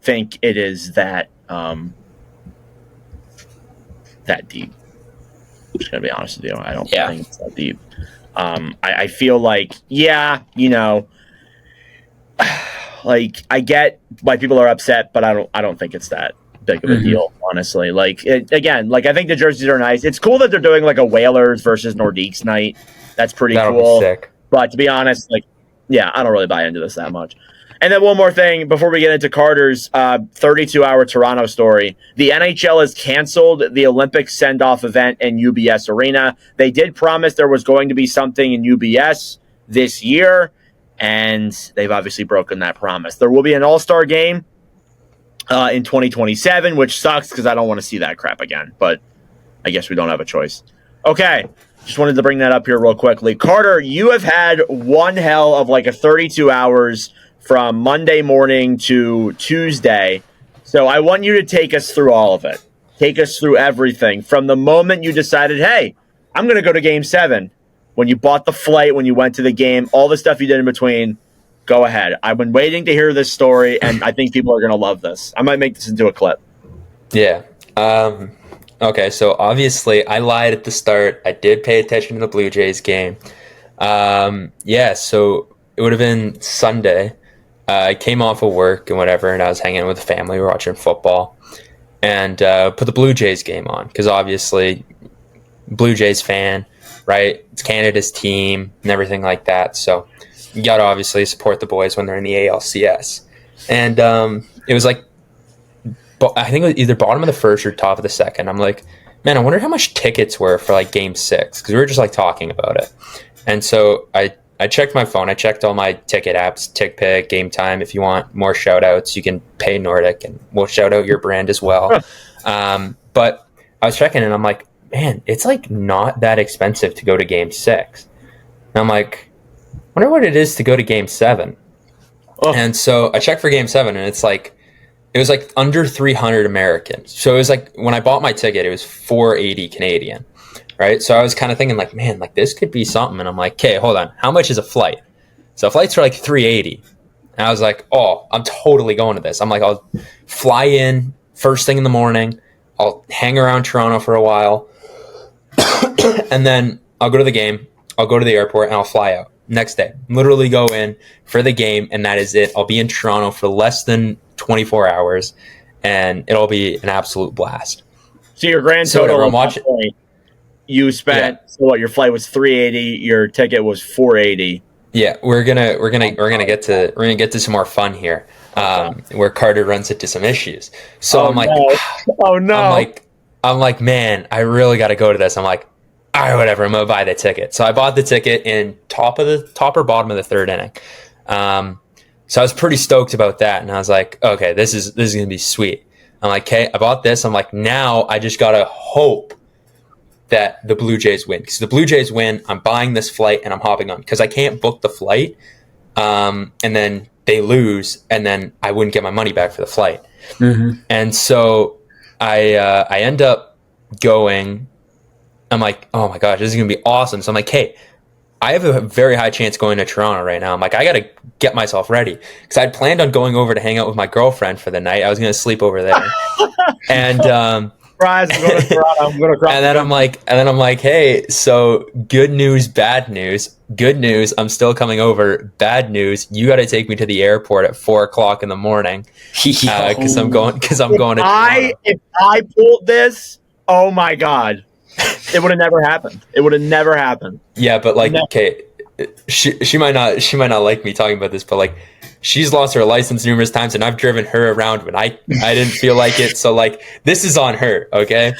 think it is that deep. I'm just gonna be honest with you. I don't think it's that deep. I feel like, yeah, you know, like I get why people are upset, but I don't think it's that big of a deal, honestly. Like again, like I think the jerseys are nice. It's cool that they're doing like a Whalers versus Nordiques night. That's pretty cool. Be sick. But to be honest, like, yeah, I don't really buy into this that much. And then one more thing before we get into Carter's 32-hour Toronto story. The NHL has canceled the Olympic send-off event in UBS Arena. They did promise there was going to be something in UBS this year, and they've obviously broken that promise. There will be an all-star game in 2027, which sucks because I don't want to see that crap again. But I guess we don't have a choice. Okay, just wanted to bring that up here real quickly. Carter, you have had one hell of like a 32 hours from Monday morning to Tuesday. So I want you to take us through all of it. Take us through everything from the moment you decided, hey, I'm going to go to Game 7, when you bought the flight, when you went to the game, all the stuff you did in between. Go ahead. I've been waiting to hear this story, and I think people are going to love this. I might make this into a clip. Yeah. Okay, so obviously I lied at the start. I did pay attention to the Blue Jays game. Yeah, so it would have been Sunday. I came off of work and whatever, and I was hanging out with the family. We were watching football and put the Blue Jays game on because obviously Blue Jays fan, right? It's Canada's team and everything like that. So you got to obviously support the boys when they're in the ALCS. And it was like, I think it was either bottom of the first or top of the second. I'm like, man, I wonder how much tickets were for like game 6, because we were just like talking about it. And so I checked my phone. I checked all my ticket apps, TickPick, Game Time. If you want more shout outs, you can pay Nordic and we'll shout out your brand as well. But I was checking and I'm like, man, it's like not that expensive to go to game 6. And I'm like, wonder what it is to go to game 7. Oh. And so I checked for game 7 and it was like under 300 American. So it was like, when I bought my ticket, it was 480 Canadian, right? So I was kind of thinking like, man, like this could be something. And I'm like, okay, hold on. How much is a flight? So flights are like 380. And I was like, oh, I'm totally going to this. I'm like, I'll fly in first thing in the morning. I'll hang around Toronto for a while. And then I'll go to the game. I'll go to the airport and I'll fly out next day. Literally go in for the game. And that is it. I'll be in Toronto for less than 24 hours and it'll be an absolute blast. So your grand total, I'm watching, you spent, so what, your flight was 380, your ticket was 480. Yeah, we're gonna get to some more fun here, where Carter runs into some issues. So I'm like, I'm like, man, I really got to go to this. I'm like, all right, whatever, I'm gonna buy the ticket. So I bought the ticket in top or bottom of the third inning. So I was pretty stoked about that, and I was like, okay, this is gonna be sweet. I'm like, okay, I bought this. I'm like, now I just gotta hope that the Blue Jays win. Because the Blue Jays win, I'm buying this flight and I'm hopping on. Because I can't book the flight, and then they lose, and then I wouldn't get my money back for the flight. Mm-hmm. And so I end up going. I'm like, oh my gosh, this is gonna be awesome. So I'm like, hey, I have a very high chance going to Toronto right now. I'm like, I got to get myself ready. Because I'd planned on going over to hang out with my girlfriend for the night. I was going to sleep over there. And surprise, I'm going to Toronto. I'm going to Toronto. And then I'm like, hey, so good news, bad news. Good news, I'm still coming over. Bad news, you got to take me to the airport at 4:00 in the morning. Because I'm going to Toronto. If I pulled this, oh my God. It would have never happened. It would have never happened. Yeah, but like, okay, she might not like me talking about this, but like, she's lost her license numerous times, and I've driven her around when I didn't feel like it. So like, this is on her. Okay,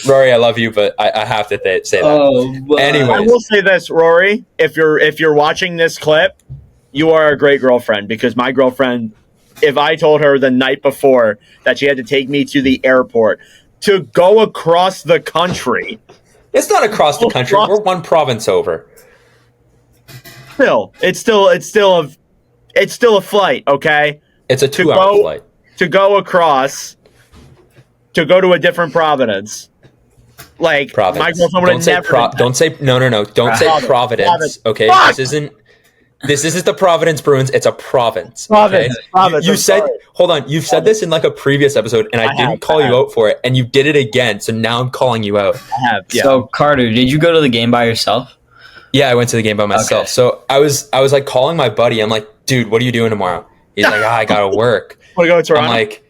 Rory, I love you, but I have to say that. Oh, anyways, I will say this, Rory. If you're watching this clip, you are a great girlfriend, because my girlfriend, if I told her the night before that she had to take me to the airport to go across the country. It's not across the country. We're one province over. It's still a flight, okay? It's a 2-hour flight. To go across, to go to a different province. Like, my girlfriend would have never... Don't say... No. Don't say Providence, okay? Fuck! This isn't the Providence Bruins. It's a province. Province. Okay? Province. You said, hold on. You've said this in like a previous episode, and I didn't call you out for it, and you did it again. So now I'm calling you out. I have. Yeah. So Carter, did you go to the game by yourself? Yeah, I went to the game by myself. Okay. So I was like calling my buddy. I'm like, dude, what are you doing tomorrow? He's like, I gotta work. Want to go to Toronto? I'm like,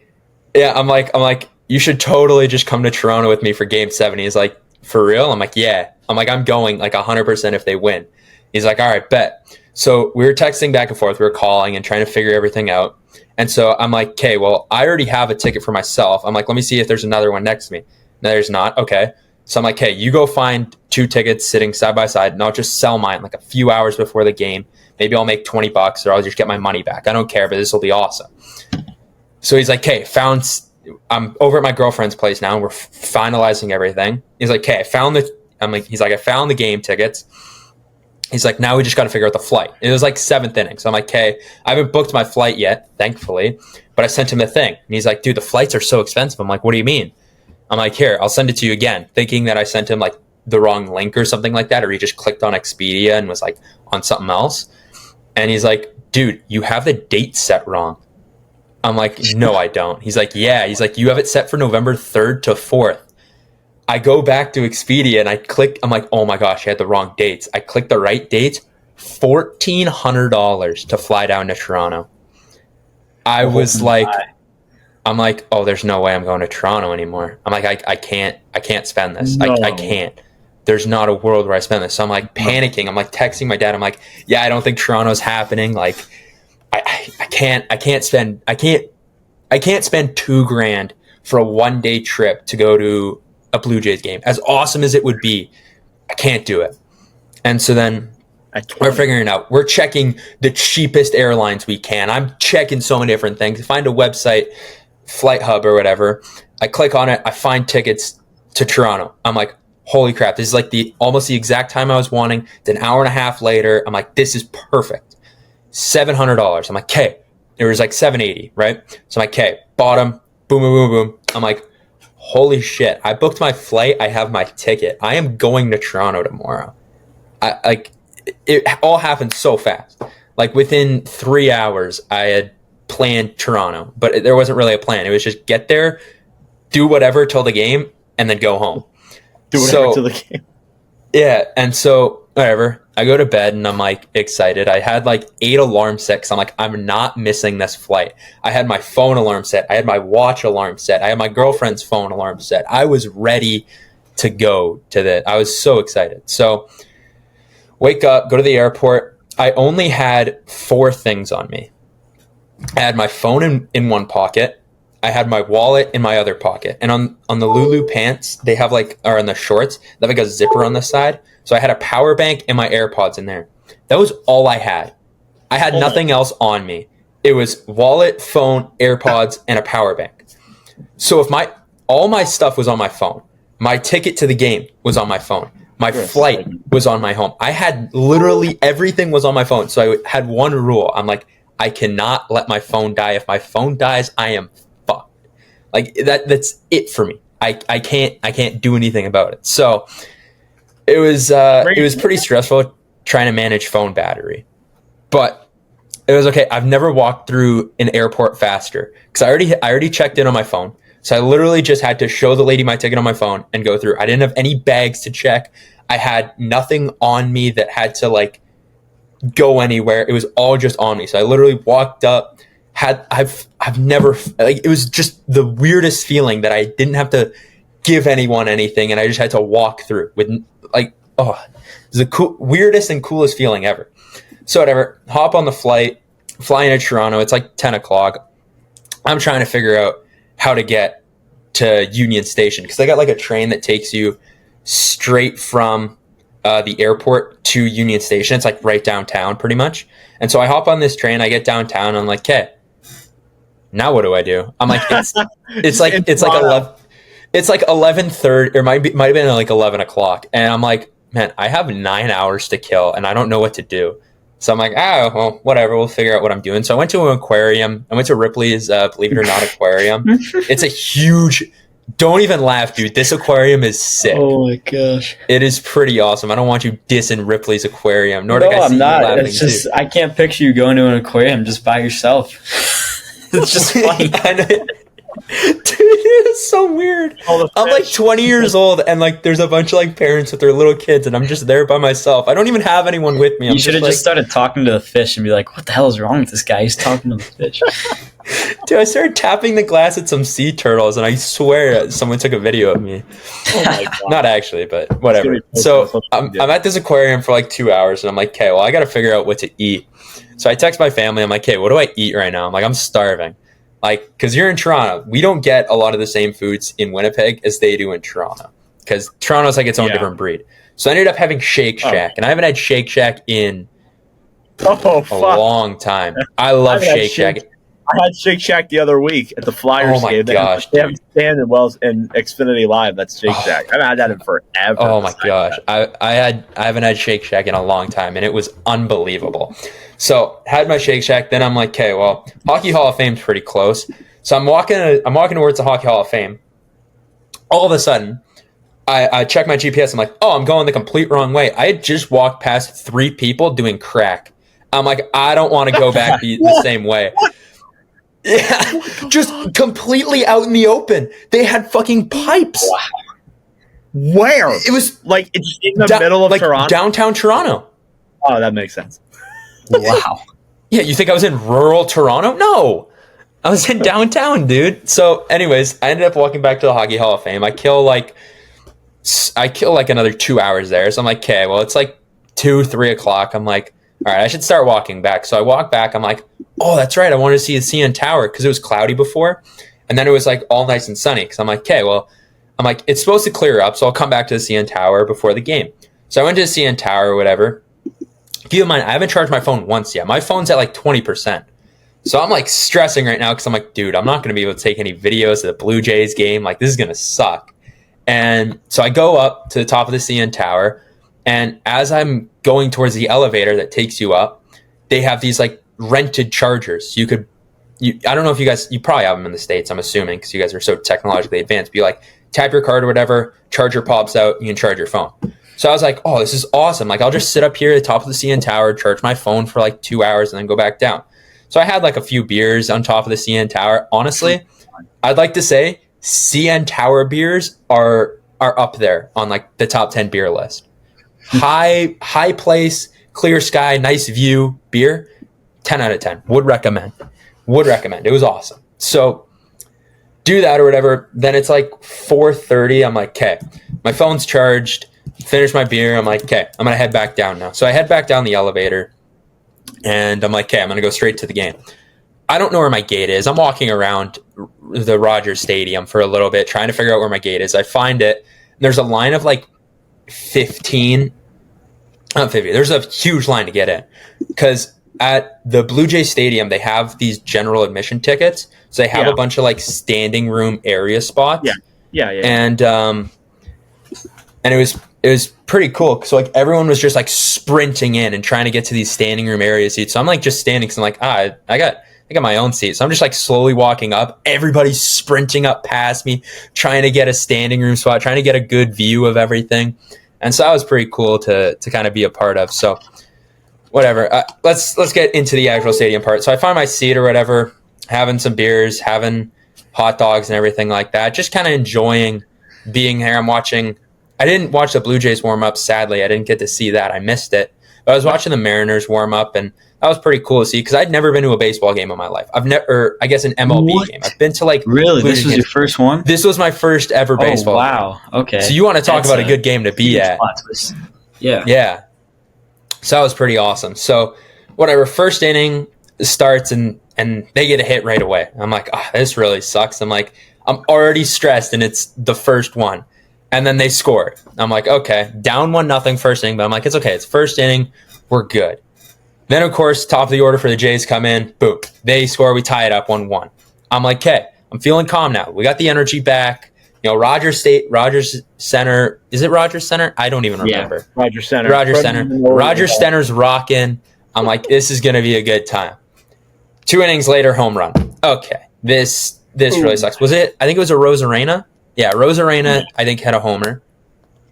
yeah. I'm like, you should totally just come to Toronto with me for Game 7. He's like, for real? I'm like, yeah. I'm like, I'm going like 100% if they win. He's like, all right, bet. So we were texting back and forth. We were calling and trying to figure everything out. And so I'm like, okay, well, I already have a ticket for myself. I'm like, let me see if there's another one next to me. No, there's not. Okay. So I'm like, hey, you go find 2 tickets sitting side by side, and I'll just sell mine like a few hours before the game. Maybe I'll make $20 or I'll just get my money back. I don't care, but this will be awesome. So he's like, okay, I'm over at my girlfriend's place now, and we're finalizing everything. He's like, okay, I found the game tickets. He's like, now we just got to figure out the flight. It was like 7th inning. So I'm like, okay, I haven't booked my flight yet, thankfully, but I sent him the thing. And he's like, dude, the flights are so expensive. I'm like, what do you mean? I'm like, here, I'll send it to you again, thinking that I sent him like the wrong link or something like that, or he just clicked on Expedia and was like on something else. And he's like, dude, you have the date set wrong. I'm like, no, I don't. He's like, yeah. He's like, you have it set for November 3rd to 4th. I go back to Expedia and I click. I'm like, oh my gosh, I had the wrong dates. I clicked the right dates. $1,400 to fly down to Toronto. I was like, I'm like, oh, there's no way I'm going to Toronto anymore. I'm like, I can't spend this. No. I can't. there's not a world where I spend this. So I'm like panicking. I'm like texting my dad. I'm like, yeah, I don't think Toronto's happening. Like, I can't spend $2,000 for a 1-day trip to go to a Blue Jays game. As awesome as it would be, I can't do it. And so then we're figuring it out. We're checking the cheapest airlines we can. I'm checking so many different things. Find a website, Flight Hub or whatever. I click on it. I find tickets to Toronto. I'm like, holy crap. This is like almost the exact time I was wanting. It's an hour and a half later. I'm like, this is perfect. $700. I'm like, okay. It was like $780, right? So I'm like, okay, bottom, boom, boom, boom, boom. I'm like, holy shit. I booked my flight. I have my ticket. I am going to Toronto tomorrow. It all happened so fast. Like within 3 hours, I had planned Toronto, but there wasn't really a plan. It was just get there, do whatever till the game, and then go home. Do whatever till the game. Yeah, and so whatever. I go to bed and I'm like excited. I had like 8 alarms set because I'm like, I'm not missing this flight. I had my phone alarm set. I had my watch alarm set. I had my girlfriend's phone alarm set. I was ready to go to that. I was so excited. So wake up, go to the airport. I only had 4 things on me. I had my phone in one pocket. I had my wallet in my other pocket. And on the Lulu pants, they have like, or on the shorts, they have like a zipper on the side. So I had a power bank and my AirPods in there. That was all I had. I had nothing else on me. It was wallet, phone, AirPods, and a power bank. So if all my stuff was on my phone, my ticket to the game was on my phone. My flight was on my home. I had literally everything was on my phone. So I had one rule. I'm like, I cannot let my phone die. If my phone dies, I am fucked. Like that's it for me. I can't do anything about it. So it was pretty stressful trying to manage phone battery. But it was okay. I've never walked through an airport faster because I already checked in on my phone. So I literally just had to show the lady my ticket on my phone and go through. I didn't have any bags to check. I had nothing on me that had to like go anywhere. It was all just on me. So I literally walked up. I've never like it was just the weirdest feeling that I didn't have to give anyone anything, and I just had to walk through with like it was the weirdest and coolest feeling ever. So whatever, hop on the flight, fly into Toronto. It's like 10 o'clock. I'm trying to figure out how to get to Union Station because they got like a train that takes you straight from the airport to Union Station. It's like right downtown pretty much. And so I hop on this train, I get downtown, and I'm like, okay, now what do I do? I'm like, it's like 11:30 or might have been like 11 o'clock. And I'm like, man, I have 9 hours to kill and I don't know what to do. So I'm like, well, whatever, we'll figure out what I'm doing. So I went to an aquarium. I went to Ripley's, Believe It or Not aquarium. It's a huge, don't even laugh, dude. This aquarium is sick. Oh my gosh. It is pretty awesome. I don't want you dissing Ripley's aquarium. Nor do I see I'm not. you laughing It's just, too. I can't picture you going to an aquarium just by yourself. It's just funny. Dude, it's so weird. I'm like 20 years old and like there's a bunch of like parents with their little kids and I'm just there by myself. I don't even have anyone with me. You should have just started talking to the fish and be like, what the hell is wrong with this guy? He's talking to the fish. Dude, I started tapping the glass at some sea turtles and I swear someone took a video of me. Oh my God. Not actually, but whatever. So I'm at this aquarium for like 2 hours and I'm like, okay, well, I got to figure out what to eat. So I text my family. I'm like, hey, what do I eat right now? I'm like, I'm starving. Like, because you're in Toronto, we don't get a lot of the same foods in Winnipeg as they do in Toronto. Because Toronto's like its own different breed. So I ended up having Shake Shack, and I haven't had Shake Shack in a long time. I love Shake Shack. I had Shake Shack the other week at the Flyers game. Oh my gosh, they have a stand in Xfinity Live. That's Shake Shack. I haven't had that in forever. Oh my gosh, I haven't had Shake Shack in a long time, and it was unbelievable. So had my Shake Shack. Then I'm like, okay, well, Hockey Hall of Fame's pretty close. So I'm walking towards the Hockey Hall of Fame. All of a sudden, I check my GPS. I'm like, oh, I'm going the complete wrong way. I had just walked past 3 people doing crack. I'm like, I don't want to go back the same way. Yeah, just completely out in the open. They had fucking pipes. Wow. Where? It was like it's in the middle of like Toronto, downtown Toronto. Oh, that makes sense. Wow. Yeah, you think I was in rural Toronto? No, I was in downtown, dude. So, anyways, I ended up walking back to the Hockey Hall of Fame. I kill like I kill like another 2 hours there. So I'm like, okay, well, it's like 2-3 o'clock. I'm like, all right, I should start walking back. So I walk back. I'm like, oh, that's right. I wanted to see the CN Tower because it was cloudy before. And then it was like all nice and sunny. Because I'm like, okay, well, I'm like, it's supposed to clear up. So I'll come back to the CN Tower before the game. So I went to the CN Tower or whatever. Keep in mind, I haven't charged my phone once yet. My phone's at like 20%. So I'm like stressing right now because I'm like, dude, I'm not going to be able to take any videos of the Blue Jays game. Like, this is going to suck. And so I go up to the top of the CN Tower. And as I'm going towards the elevator that takes you up, they have these like rented chargers. I don't know if you probably have them in the States, I'm assuming, because you guys are so technologically advanced. But you like tap your card or whatever, charger pops out, you can charge your phone. So I was like, oh, this is awesome. Like, I'll just sit up here at the top of the CN Tower, charge my phone for like 2 hours, and then go back down. So I had like a few beers on top of the CN Tower. Honestly, I'd like to say CN Tower beers are up there on like the top 10 beer list. High place, clear sky, nice view beer. 10 out of 10. Would recommend. It was awesome. So do that or whatever. Then it's like 4:30. I'm like, okay, my phone's charged. Finish my beer. I'm like, okay, I'm going to head back down now. So I head back down the elevator and I'm like, okay, I'm going to go straight to the game. I don't know where my gate is. I'm walking around the Rogers Stadium for a little bit, trying to figure out where my gate is. I find it. There's a line of like 15. Not 50. There's a huge line to get in because at the Blue Jay Stadium, they have these general admission tickets. So they have a bunch of like standing room area spots. Yeah. And it was pretty cool. So like everyone was just like sprinting in and trying to get to these standing room area seats. So I'm like just standing because I'm like, I got my own seat. So I'm just like slowly walking up. Everybody's sprinting up past me, trying to get a standing room spot, trying to get a good view of everything. And so that was pretty cool to kind of be a part of. So whatever. Let's get into the actual stadium part. So I find my seat or whatever, having some beers, having hot dogs and everything like that. Just kind of enjoying being here. I didn't watch the Blue Jays warm up. Sadly, I didn't get to see that. I missed it. But I was watching the Mariners warm up, and that was pretty cool to see because I'd never been to a baseball game in my life. I've never, I guess, an MLB game. I've been to like really. This was your first one. This was my first ever baseball. Wow. Game. Okay. So you want to talk about a good game to be at? Yeah. So that was pretty awesome. So whatever. First inning starts and they get a hit right away. I'm like, this really sucks. I'm already stressed, and it's the first one. And then they scored. I'm like, okay, down 1-0 first inning, but I'm like, it's okay. It's first inning. We're good. Then, of course, top of the order for the Jays come in. Boom. They score. We tie it up 1-1. I'm like, okay, I'm feeling calm now. We got the energy back. You know, Rogers Center. Is it Rogers Center? I don't even remember. Yeah, Rogers Center. Rogers Center's rocking. I'm like, this is going to be a good time. 2 innings later, home run. Okay, this really sucks. Was it? I think it was a Rosarena. Yeah, Rosarena, I think, had a homer.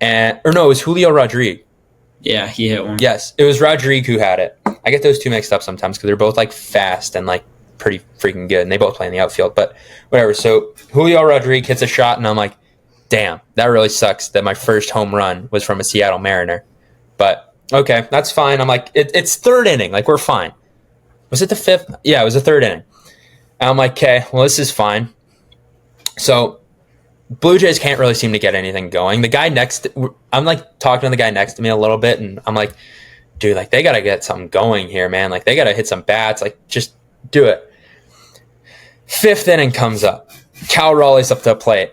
It was Julio Rodriguez. Yeah, he hit one. Yes, it was Rodriguez who had it. I get those two mixed up sometimes because they're both like fast and like pretty freaking good, and they both play in the outfield. But whatever. So Julio Rodriguez hits a shot, and I'm like, damn, that really sucks that my first home run was from a Seattle Mariner. But okay, that's fine. I'm like, it's third inning. Like, we're fine. Was it the fifth? Yeah, it was the third inning. And I'm like, okay, well, this is fine. So Blue Jays can't really seem to get anything going. The guy I'm like talking to the guy next to me a little bit, and I'm like, dude, like they got to get something going here, man. Like they got to hit some bats. Like just do it. Fifth inning comes up. Cal Raleigh's up to the plate.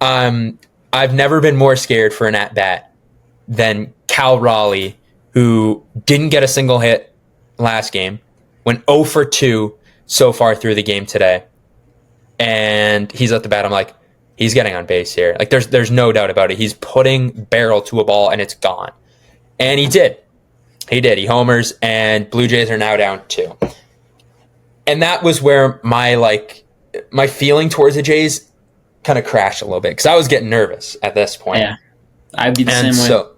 I've never been more scared for an at-bat than Cal Raleigh, who didn't get a single hit last game, went 0 for 2 so far through the game today, and he's at the bat. I'm like, he's getting on base here. Like there's no doubt about it. He's putting barrel to a ball and it's gone. And he did. He homers, and Blue Jays are now down 2. And that was where my feeling towards the Jays kind of crashed a little bit because I was getting nervous at this point. Yeah, I'd be the same way. So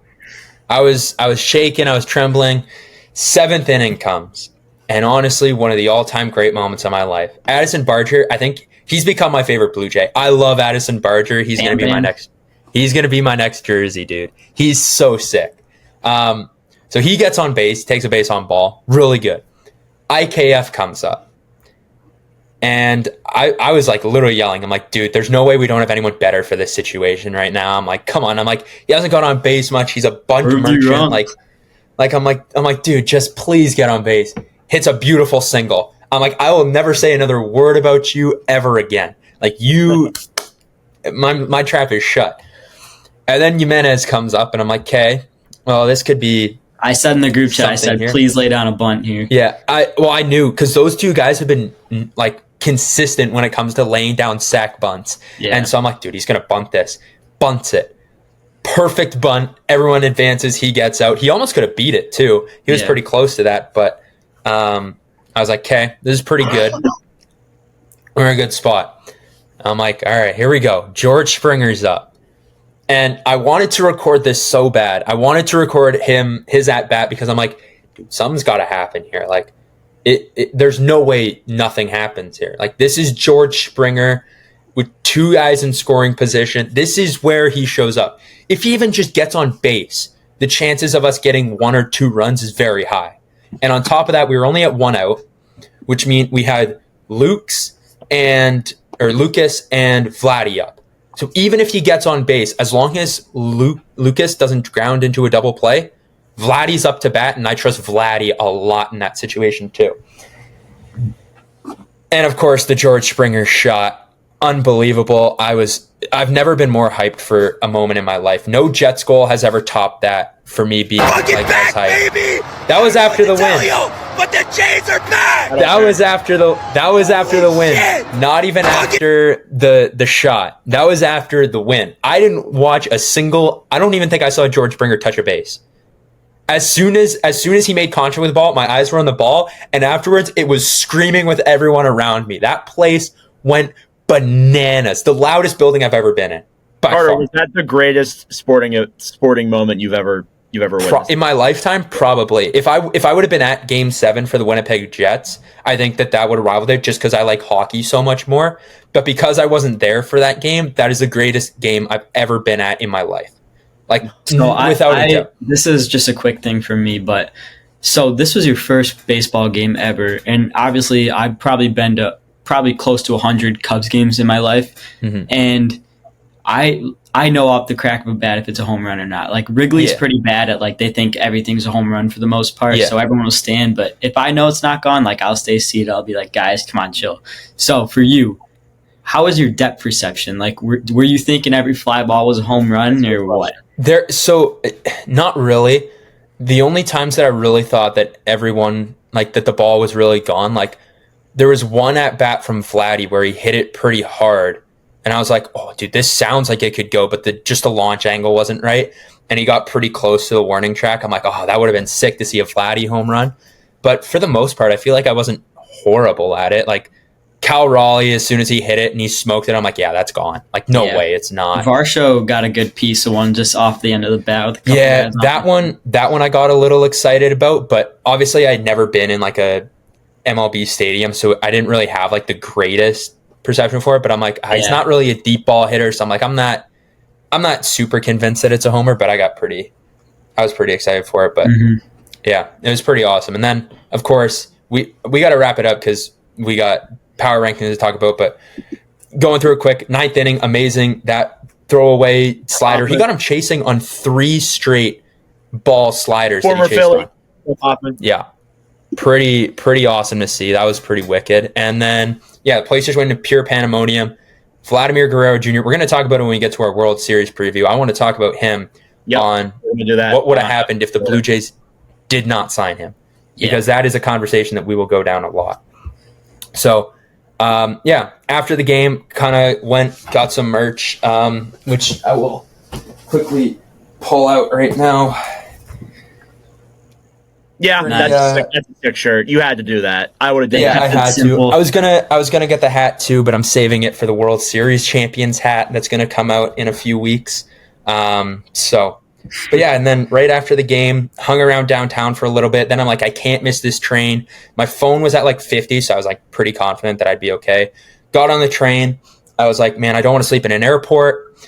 I was shaking, I was trembling. 7th inning comes, and honestly, one of the all-time great moments of my life. Addison Barger, I think he's become my favorite Blue Jay. I love Addison Barger. He's going to be my next. He's going to be my next jersey, dude. He's so sick. So he gets on base, takes a base on ball, really good. IKF comes up. And I was like literally yelling. I'm like, dude, there's no way we don't have anyone better for this situation right now. I'm like, come on. I'm like, he hasn't gone on base much. He's a bunt merchant. I'm like, dude, just please get on base. Hits a beautiful single. I'm like, I will never say another word about you ever again. Like my trap is shut. And then Jimenez comes up and I'm like, okay, well, this could be. I said in the group chat, I said, please lay down a bunt here. Yeah, I knew because those two guys have been like consistent when it comes to laying down sack bunts. Yeah. And so I'm like, dude, he's going to bunt this. Bunts it. Perfect bunt. Everyone advances. He gets out. He almost could have beat it too. He was pretty close to that. But I was like, okay, this is pretty good. We're in a good spot. I'm like, all right, here we go. George Springer's up. And I wanted to record this so bad. I wanted to record his at-bat because I'm like, dude, something's got to happen here. Like, there's no way nothing happens here. Like, this is George Springer with two guys in scoring position. This is where he shows up. If he even just gets on base, the chances of us getting 1 or 2 runs is very high. And on top of that, we were only at 1 out, which means we had Lucas and Vladdy up. So even if he gets on base, as long as Lucas doesn't ground into a double play, Vladdy's up to bat, and I trust Vladdy a lot in that situation too. And of course, the George Springer shot, unbelievable. I've never been more hyped for a moment in my life. No Jets goal has ever topped that for me being like as hyped. That was after the win. But the Jays are back. That was after the win. Not even after the shot. That was after the win. I didn't watch I don't even think I saw George Springer touch a base. As soon as he made contact with the ball, my eyes were on the ball, and afterwards it was screaming with everyone around me. That place went bananas. The loudest building I've ever been in. Carter, was that the greatest sporting moment you've ever witnessed? In my lifetime? Probably. If I would have been at Game 7 for the Winnipeg Jets, I think that would have rivaled it just because I like hockey so much more. But because I wasn't there for that game, that is the greatest game I've ever been at in my life. Like, without a doubt. This is just a quick thing for me, but so this was your first baseball game ever. And obviously, I've probably been to close to 100 Cubs games in my life. Mm-hmm. And I know off the crack of a bat if it's a home run or not. Like Wrigley's pretty bad at like they think everything's a home run for the most part, so everyone will stand. But if I know it's not gone, like I'll stay seated. I'll be like, guys, come on, chill. So for you, how is your depth perception? Like, were you thinking every fly ball was a home run or what? Not really. The only times that I really thought that everyone like that the ball was really gone, like there was one at bat from Vladdy where he hit it pretty hard. And I was like, oh, dude, this sounds like it could go, but the launch angle wasn't right. And he got pretty close to the warning track. I'm like, oh, that would have been sick to see a Vladdy home run. But for the most part, I feel like I wasn't horrible at it. Like Cal Raleigh, as soon as he hit it and he smoked it, I'm like, yeah, that's gone. Like, no way, it's not. Varsho got a good piece of one just off the end of the bat. With that one I got a little excited about. But obviously, I'd never been in like a MLB stadium, so I didn't really have like the greatest perception for it, but I'm like, he's not really a deep ball hitter, so I'm like, I'm not super convinced that it's a homer, but I was pretty excited for it. But yeah, it was pretty awesome. And then of course we got to wrap it up because we got power rankings to talk about, but going through it quick, 9th inning, amazing. That throwaway slider, he got him chasing on 3 straight ball sliders. Former Philly. Yeah, pretty awesome to see. That was pretty wicked. And then the place just went into pure pandemonium. Vladimir Guerrero Jr., we're going to talk about it when we get to our World Series preview. I want to talk about him on what would have happened if the Blue Jays did not sign him, because that is a conversation that we will go down a lot. So, after the game, kind of got some merch, which I will quickly pull out right now. Yeah, that's a sick shirt. You had to do that. I would have done that. I had to. I was gonna get the hat too, but I'm saving it for the World Series champions hat that's gonna come out in a few weeks. And then right after the game, hung around downtown for a little bit. Then I'm like, I can't miss this train. My phone was at like 50, so I was like pretty confident that I'd be okay. Got on the train. I was like, man, I don't want to sleep in an airport.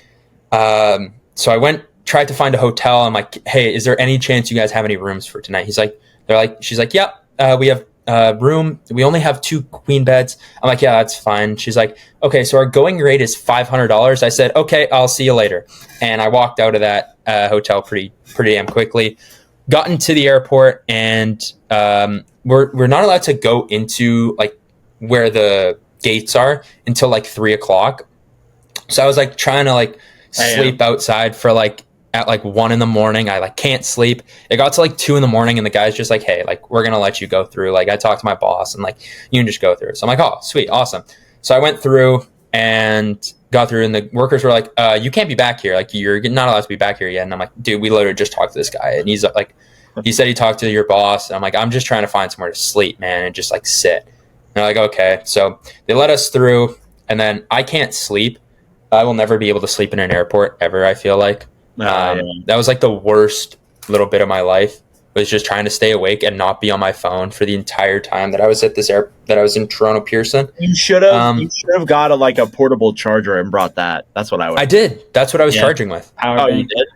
So I tried to find a hotel. I'm like, hey, is there any chance you guys have any rooms for tonight? She's like, yep, we have room. We only have 2 queen beds. I'm like, yeah, that's fine. She's like, okay, so our going rate is $500. I said, okay, I'll see you later. And I walked out of that hotel pretty damn quickly. Got into the airport, and we're not allowed to go into like where the gates are until like 3:00. So I was like trying to like sleep outside for like at like 1 a.m. I like can't sleep. It got to like 2 a.m, and the guy's just like, hey, like we're gonna let you go through. Like I talked to my boss, and like you can just go through. So I'm like, oh, sweet, awesome. So I went through and got through, and the workers were like, you can't be back here. Like you're not allowed to be back here yet. And I'm like, dude, we literally just talked to this guy, and he's like, he said he talked to your boss. And I'm like, I'm just trying to find somewhere to sleep, man, and just like sit. And they're like, okay. So they let us through, and then I can't sleep. I will never be able to sleep in an airport ever, I feel like. That was like the worst little bit of my life, was just trying to stay awake and not be on my phone for the entire time that I was at that I was in Toronto Pearson. You should have got a portable charger and brought that. That's what I would. I did. That's what I was charging with. Oh, you did?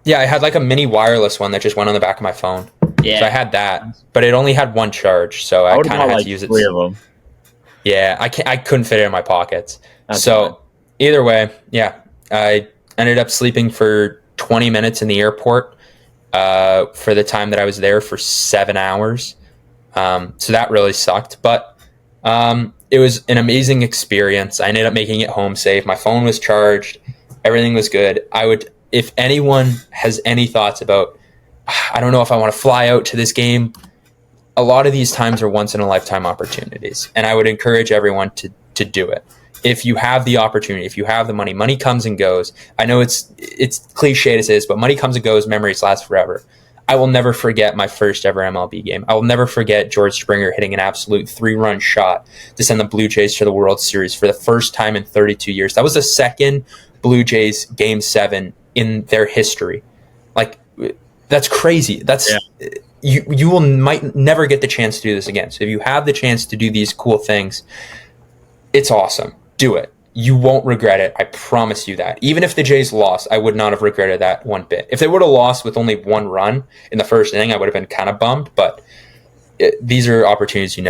Yeah, I had like a mini wireless one that just went on the back of my phone. Yeah. So I had that, but it only had 1 charge, so I kind of had to use it. 3 of them. Yeah, I couldn't fit it in my pockets. That's so either way, yeah, I ended up sleeping for 20 minutes in the airport for the time that I was there for 7 hours. So that really sucked, but it was an amazing experience. I ended up making it home safe. My phone was charged. Everything was good. If anyone has any thoughts about, I don't know if I want to fly out to this game, a lot of these times are once in a lifetime opportunities. And I would encourage everyone to do it. If you have the opportunity, if you have the money comes and goes. I know it's cliche to say this, but money comes and goes, memories last forever. I will never forget my first ever MLB game. I will never forget George Springer hitting an absolute 3-run shot to send the Blue Jays to the World Series for the first time in 32 years. That was the second Blue Jays Game 7 in their history. Like, that's crazy. You might never get the chance to do this again. So if you have the chance to do these cool things, it's awesome. Do it. You won't regret it. I promise you that. Even if the Jays lost, I would not have regretted that one bit. If they would have lost with only 1 run in the first inning, I would have been kind of bummed. But these are opportunities you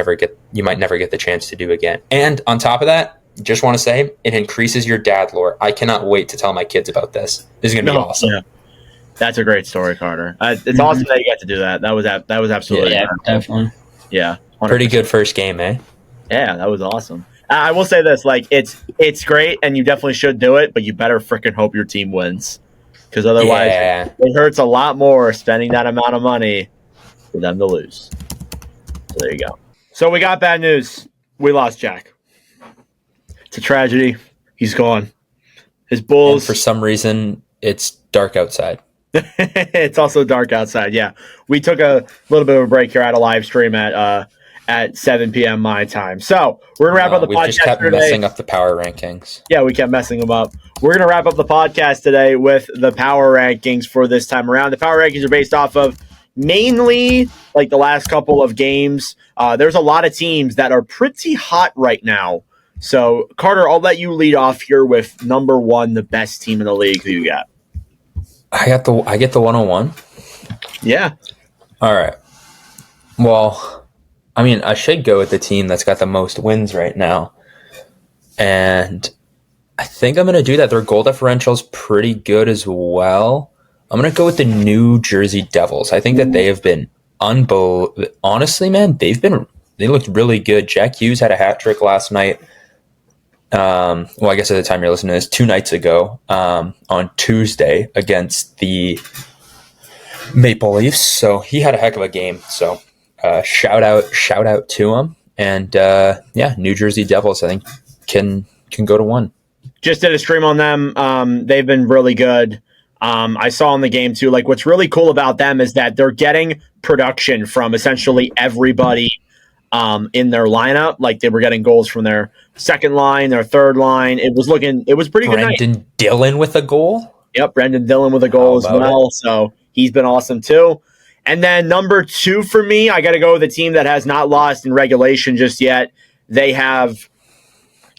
might never get the chance to do again. And on top of that, just want to say it increases your dad lore. I cannot wait to tell my kids about this. This is going to be awesome. Yeah. That's a great story, Carter. It's awesome that you got to do that. That was absolutely definitely. Yeah, 100%. Pretty good first game, eh? Yeah, that was awesome. I will say this: like, it's great, and you definitely should do it, but you better freaking hope your team wins, because otherwise, it hurts a lot more spending that amount of money for them to lose. So there you go. So we got bad news. We lost Jack. It's a tragedy. He's gone. His Bulls. And for some reason, it's dark outside. It's also dark outside. Yeah, we took a little bit of a break here at a live stream at 7 p.m. my time. So we're gonna wrap up the podcast. We just kept messing up the power rankings. Yeah, we kept messing them up. We're gonna wrap up the podcast today with the power rankings for this time around. The power rankings are based off of mainly like the last couple of games. There's a lot of teams that are pretty hot right now. So Carter, I'll let you lead off here with number 1, the best team in the league. Who you got? I get the 101. Yeah. All right. Well, I mean, I should go with the team that's got the most wins right now. And I think I'm going to do that. Their goal differential is pretty good as well. I'm going to go with the New Jersey Devils. I think that they have been unbelievable. Honestly, man, they looked really good. Jack Hughes had a hat trick last night. Well, I guess at the time you're listening to this, 2 nights ago, on Tuesday against the Maple Leafs. So he had a heck of a game. So shout out to him. And New Jersey Devils, I think, can go to 1. Just did a stream on them. They've been really good. I saw in the game too, like what's really cool about them is that they're getting production from essentially everybody in their lineup. Like they were getting goals from their second line, their third line. It was pretty good. Brendan Dillon with a goal. Yep, Brendan Dillon with a goal as well. So he's been awesome too. And then number 2 for me, I got to go with a team that has not lost in regulation just yet. They have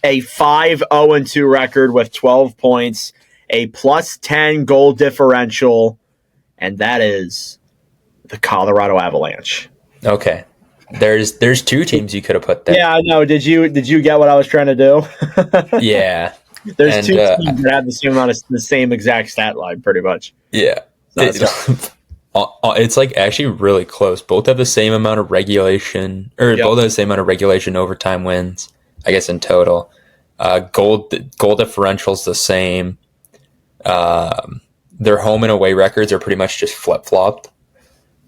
a 5-0-2 record with 12 points, a +10 goal differential, and that is the Colorado Avalanche. Okay. There's two teams you could have put there. Yeah, I know. Did you get what I was trying to do? Yeah. There's And, two teams that have the same amount of the same exact stat line, pretty much. Yeah. It's like actually really close. Both have the same amount of regulation, both have the same amount of regulation overtime wins, I guess, in total. Goal differential's the same. Their home and away records are pretty much just flip-flopped,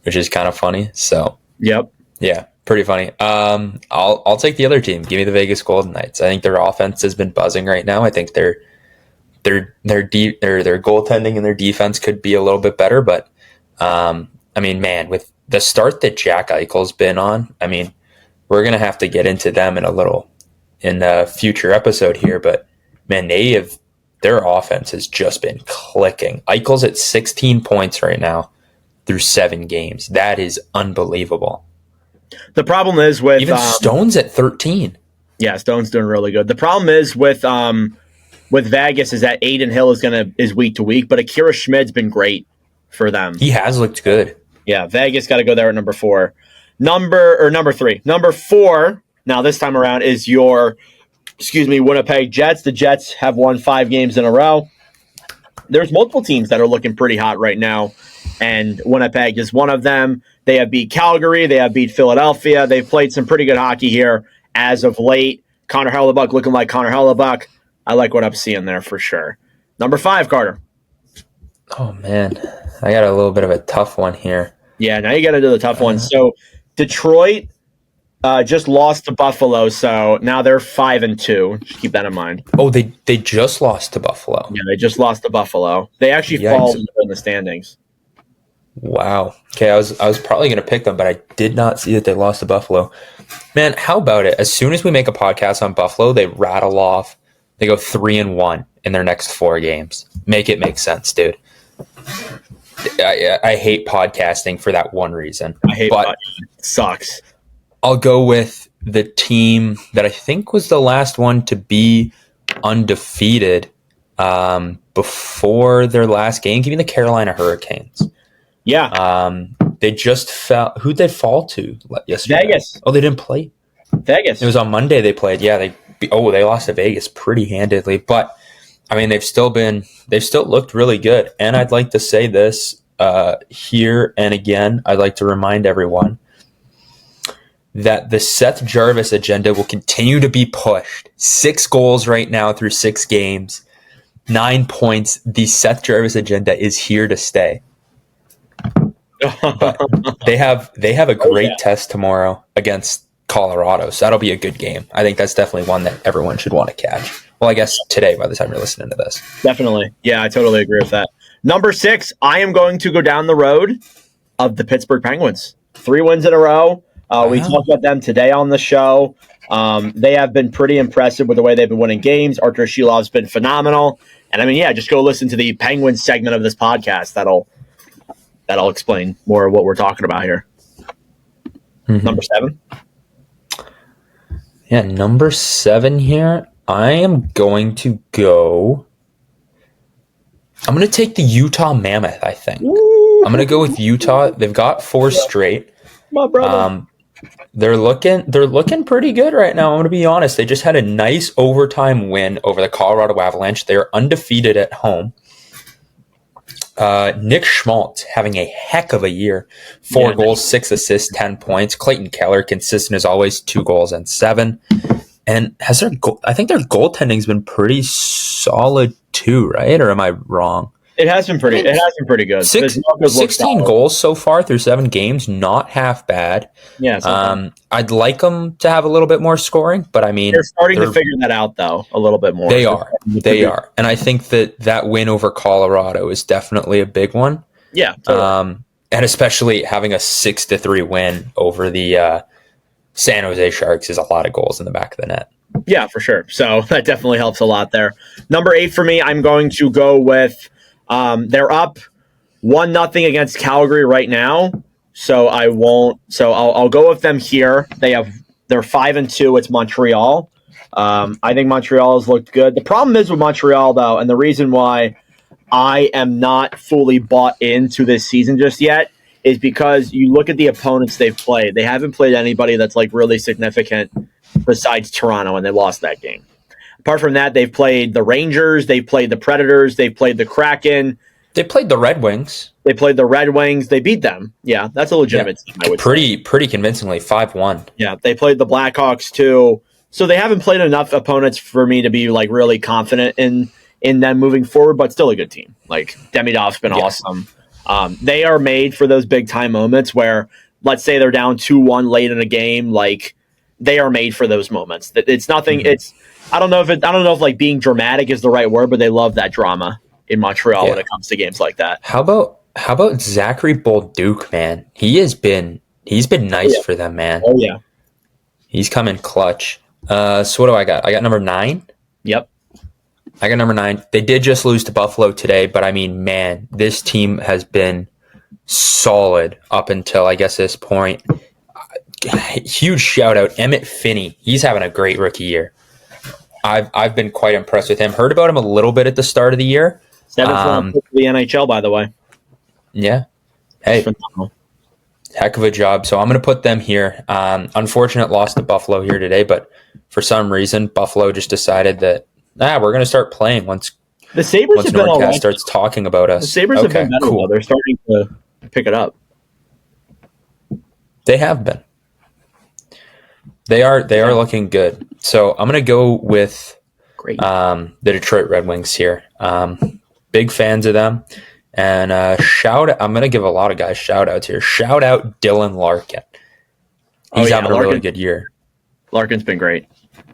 which is kind of funny. So, yep. Yeah, pretty funny. I'll take the other team. Give me the Vegas Golden Knights. I think their offense has been buzzing right now. I think their goaltending and their defense could be a little bit better, but I mean, man, with the start that Jack Eichel's been on, I mean, we're gonna have to get into them in a future episode here, but man, their offense has just been clicking. Eichel's at 16 points right now through 7 games. That is unbelievable. The problem is with even Stone's at 13. Yeah, Stone's doing really good. The problem is with Vegas is that Aiden Hill is week to week, but Akira Schmid's been great for them. He has looked good. Yeah, Vegas got to go there at number 4. Number 3. Number 4, now this time around, is your Winnipeg Jets. The Jets have won 5 games in a row. There's multiple teams that are looking pretty hot right now, and Winnipeg is one of them. They have beat Calgary. They have beat Philadelphia. They've played some pretty good hockey here as of late. Connor Hellebuck looking like Connor Hellebuck. I like what I'm seeing there for sure. Number 5, Carter. Oh, man. I got a little bit of a tough one here. Yeah, now you got to do the tough one. So Detroit just lost to Buffalo, so now they're 5-2. Just keep that in mind. Oh, they just lost to Buffalo. Yeah, they just lost to Buffalo. They actually fall in the standings. Wow. Okay, I was probably going to pick them, but I did not see that they lost to Buffalo. Man, how about it? As soon as we make a podcast on Buffalo, they rattle off. They go 3-1 in their next 4 games. Make it make sense, dude. I hate podcasting for that one reason. I hate podcasting. It sucks. I'll go with the team that I think was the last one to be undefeated before their last game. Give me the Carolina Hurricanes. Yeah. They just fell. Who'd they fall to yesterday? Vegas. Oh, they didn't play? Vegas. It was on Monday they played. Yeah, they lost to Vegas pretty handedly. But, I mean, they've still looked really good. And I'd like to say this here and again. I'd like to remind everyone that the Seth Jarvis agenda will continue to be pushed. 6 goals right now through 6 games. 9 points. The Seth Jarvis agenda is here to stay. But they have a great test tomorrow against Colorado, so that'll be a good game. I think that's definitely one that everyone should want to catch. Well, I guess today by the time you're listening to this. Definitely. Yeah, I totally agree with that. Number 6, I am going to go down the road of the Pittsburgh Penguins. 3 wins in a row. We talked about them today on the show. They have been pretty impressive with the way they've been winning games. Artur Shilov's been phenomenal. And I mean, yeah, just go listen to the Penguins segment of this podcast. That'll explain more of what we're talking about here. Mm-hmm. Number 7. Yeah, number 7 here. I am going to go. I'm going to take the Utah Mammoth, I think. Ooh. I'm going to go with Utah. They've got 4 straight. My brother. They're looking pretty good right now. I'm going to be honest. They just had a nice overtime win over the Colorado Avalanche. They're undefeated at home. Nick Schmaltz having a heck of a year. 4 goals, 6 assists, 10 points. Clayton Keller, consistent as always, 2 goals and 7. And I think their goaltending's been pretty solid too, right? Or am I wrong? It has been pretty good. 16 goals so far through 7 games, not half bad. Yeah. I'd like them to have a little bit more scoring, but I mean, they're starting to figure that out though a little bit more. They are, and I think that win over Colorado is definitely a big one. Yeah. Totally. And especially having a 6-3 win over the San Jose Sharks is a lot of goals in the back of the net. Yeah, for sure. So that definitely helps a lot there. Number 8 for me, I'm going to go with. They're up 1-0 against Calgary right now, so I won't. So I'll go with them here. They're 5-2. It's Montreal. I think Montreal has looked good. The problem is with Montreal though, and the reason why I am not fully bought into this season just yet is because you look at the opponents they've played. They haven't played anybody that's like really significant besides Toronto, and they lost that game. Apart from that, they've played the Rangers, they've played the Predators, they've played the Kraken. They played the Red Wings. They played the Red Wings. They beat them. Yeah, that's a legitimate team, I would say. Pretty convincingly, 5-1. Yeah, they played the Blackhawks too. So they haven't played enough opponents for me to be like really confident in them moving forward, but still a good team. Like Demidov's been awesome. They are made for those big time moments where, let's say they're down 2-1 late in a game. Like they are made for those moments. It's nothing. It's I don't know if like being dramatic is the right word, but they love that drama in Montreal when it comes to games like that. How about Zachary Bolduc, man? He's been nice for them, man. Oh yeah, he's come in clutch. So what do I got? I got number 9. Yep. I got number 9. They did just lose to Buffalo today, but I mean, man, this team has been solid up until I guess this point. Huge shout out, Emmett Finney. He's having a great rookie year. I've been quite impressed with him. Heard about him a little bit at the start of the year. 7th for the NHL, by the way. Yeah. Hey, heck of a job. So I'm going to put them here. Unfortunate loss to Buffalo here today, but for some reason, Buffalo just decided that we're going to start playing once the Sabres have been NordCast starts talking about us. The Sabres have been better. Cool. They're starting to pick it up. They have been. They are looking good. So I'm going to go with the Detroit Red Wings here. Big fans of them. And I'm going to give a lot of guys shout outs here. Shout out Dylan Larkin. He's having a really good year. Larkin's been great.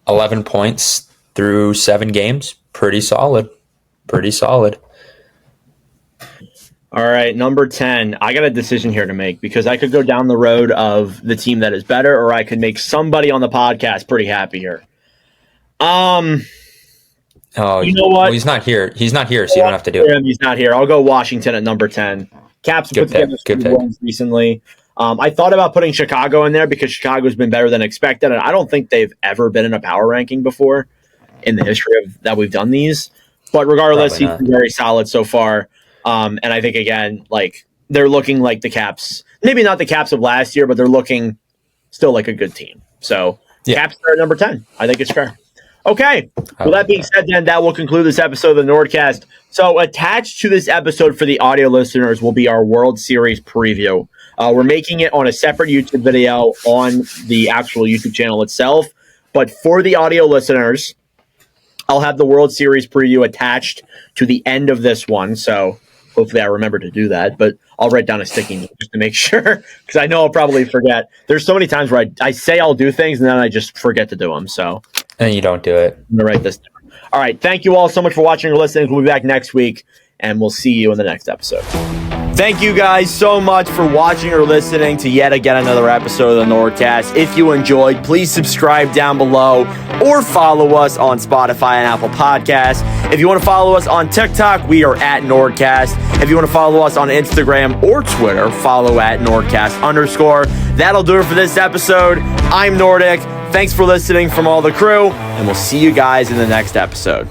11 points through 7 games. Pretty solid. All right, number 10. I got a decision here to make because I could go down the road of the team that is better, or I could make somebody on the podcast pretty happy here. Oh, you know what? Well, he's not here. So you don't have to do it. He's not here. I'll go Washington at number 10. Caps put together some good wins recently. I thought about putting Chicago in there because Chicago's been better than expected, and I don't think they've ever been in a power ranking before in the history of that we've done these. But regardless, he's been very solid so far. And I think, again, like they're looking like the Caps. Maybe not the Caps of last year, but they're looking still like a good team. So Caps are at number 10. I think it's fair. Okay. Well, that being said, then that will conclude this episode of the NordCast. So attached to this episode for the audio listeners will be our World Series preview. We're making it on a separate YouTube video on the actual YouTube channel itself. But for the audio listeners, I'll have the World Series preview attached to the end of this one. So hopefully I remember to do that. But I'll write down a sticky note just to make sure, because I know I'll probably forget. There's so many times where I say I'll do things and then I just forget to do them. So and you don't do it. I'm going to write this down. All right. Thank you all so much for watching or listening. We'll be back next week, and we'll see you in the next episode. Thank you guys so much for watching or listening to yet again another episode of the NordCast. If you enjoyed, please subscribe down below or follow us on Spotify and Apple Podcasts. If you want to follow us on TikTok, we are at NordCast. If you want to follow us on Instagram or Twitter, follow at NordCast_. That'll do it for this episode. I'm Nordic. Thanks for listening from all the crew, and we'll see you guys in the next episode.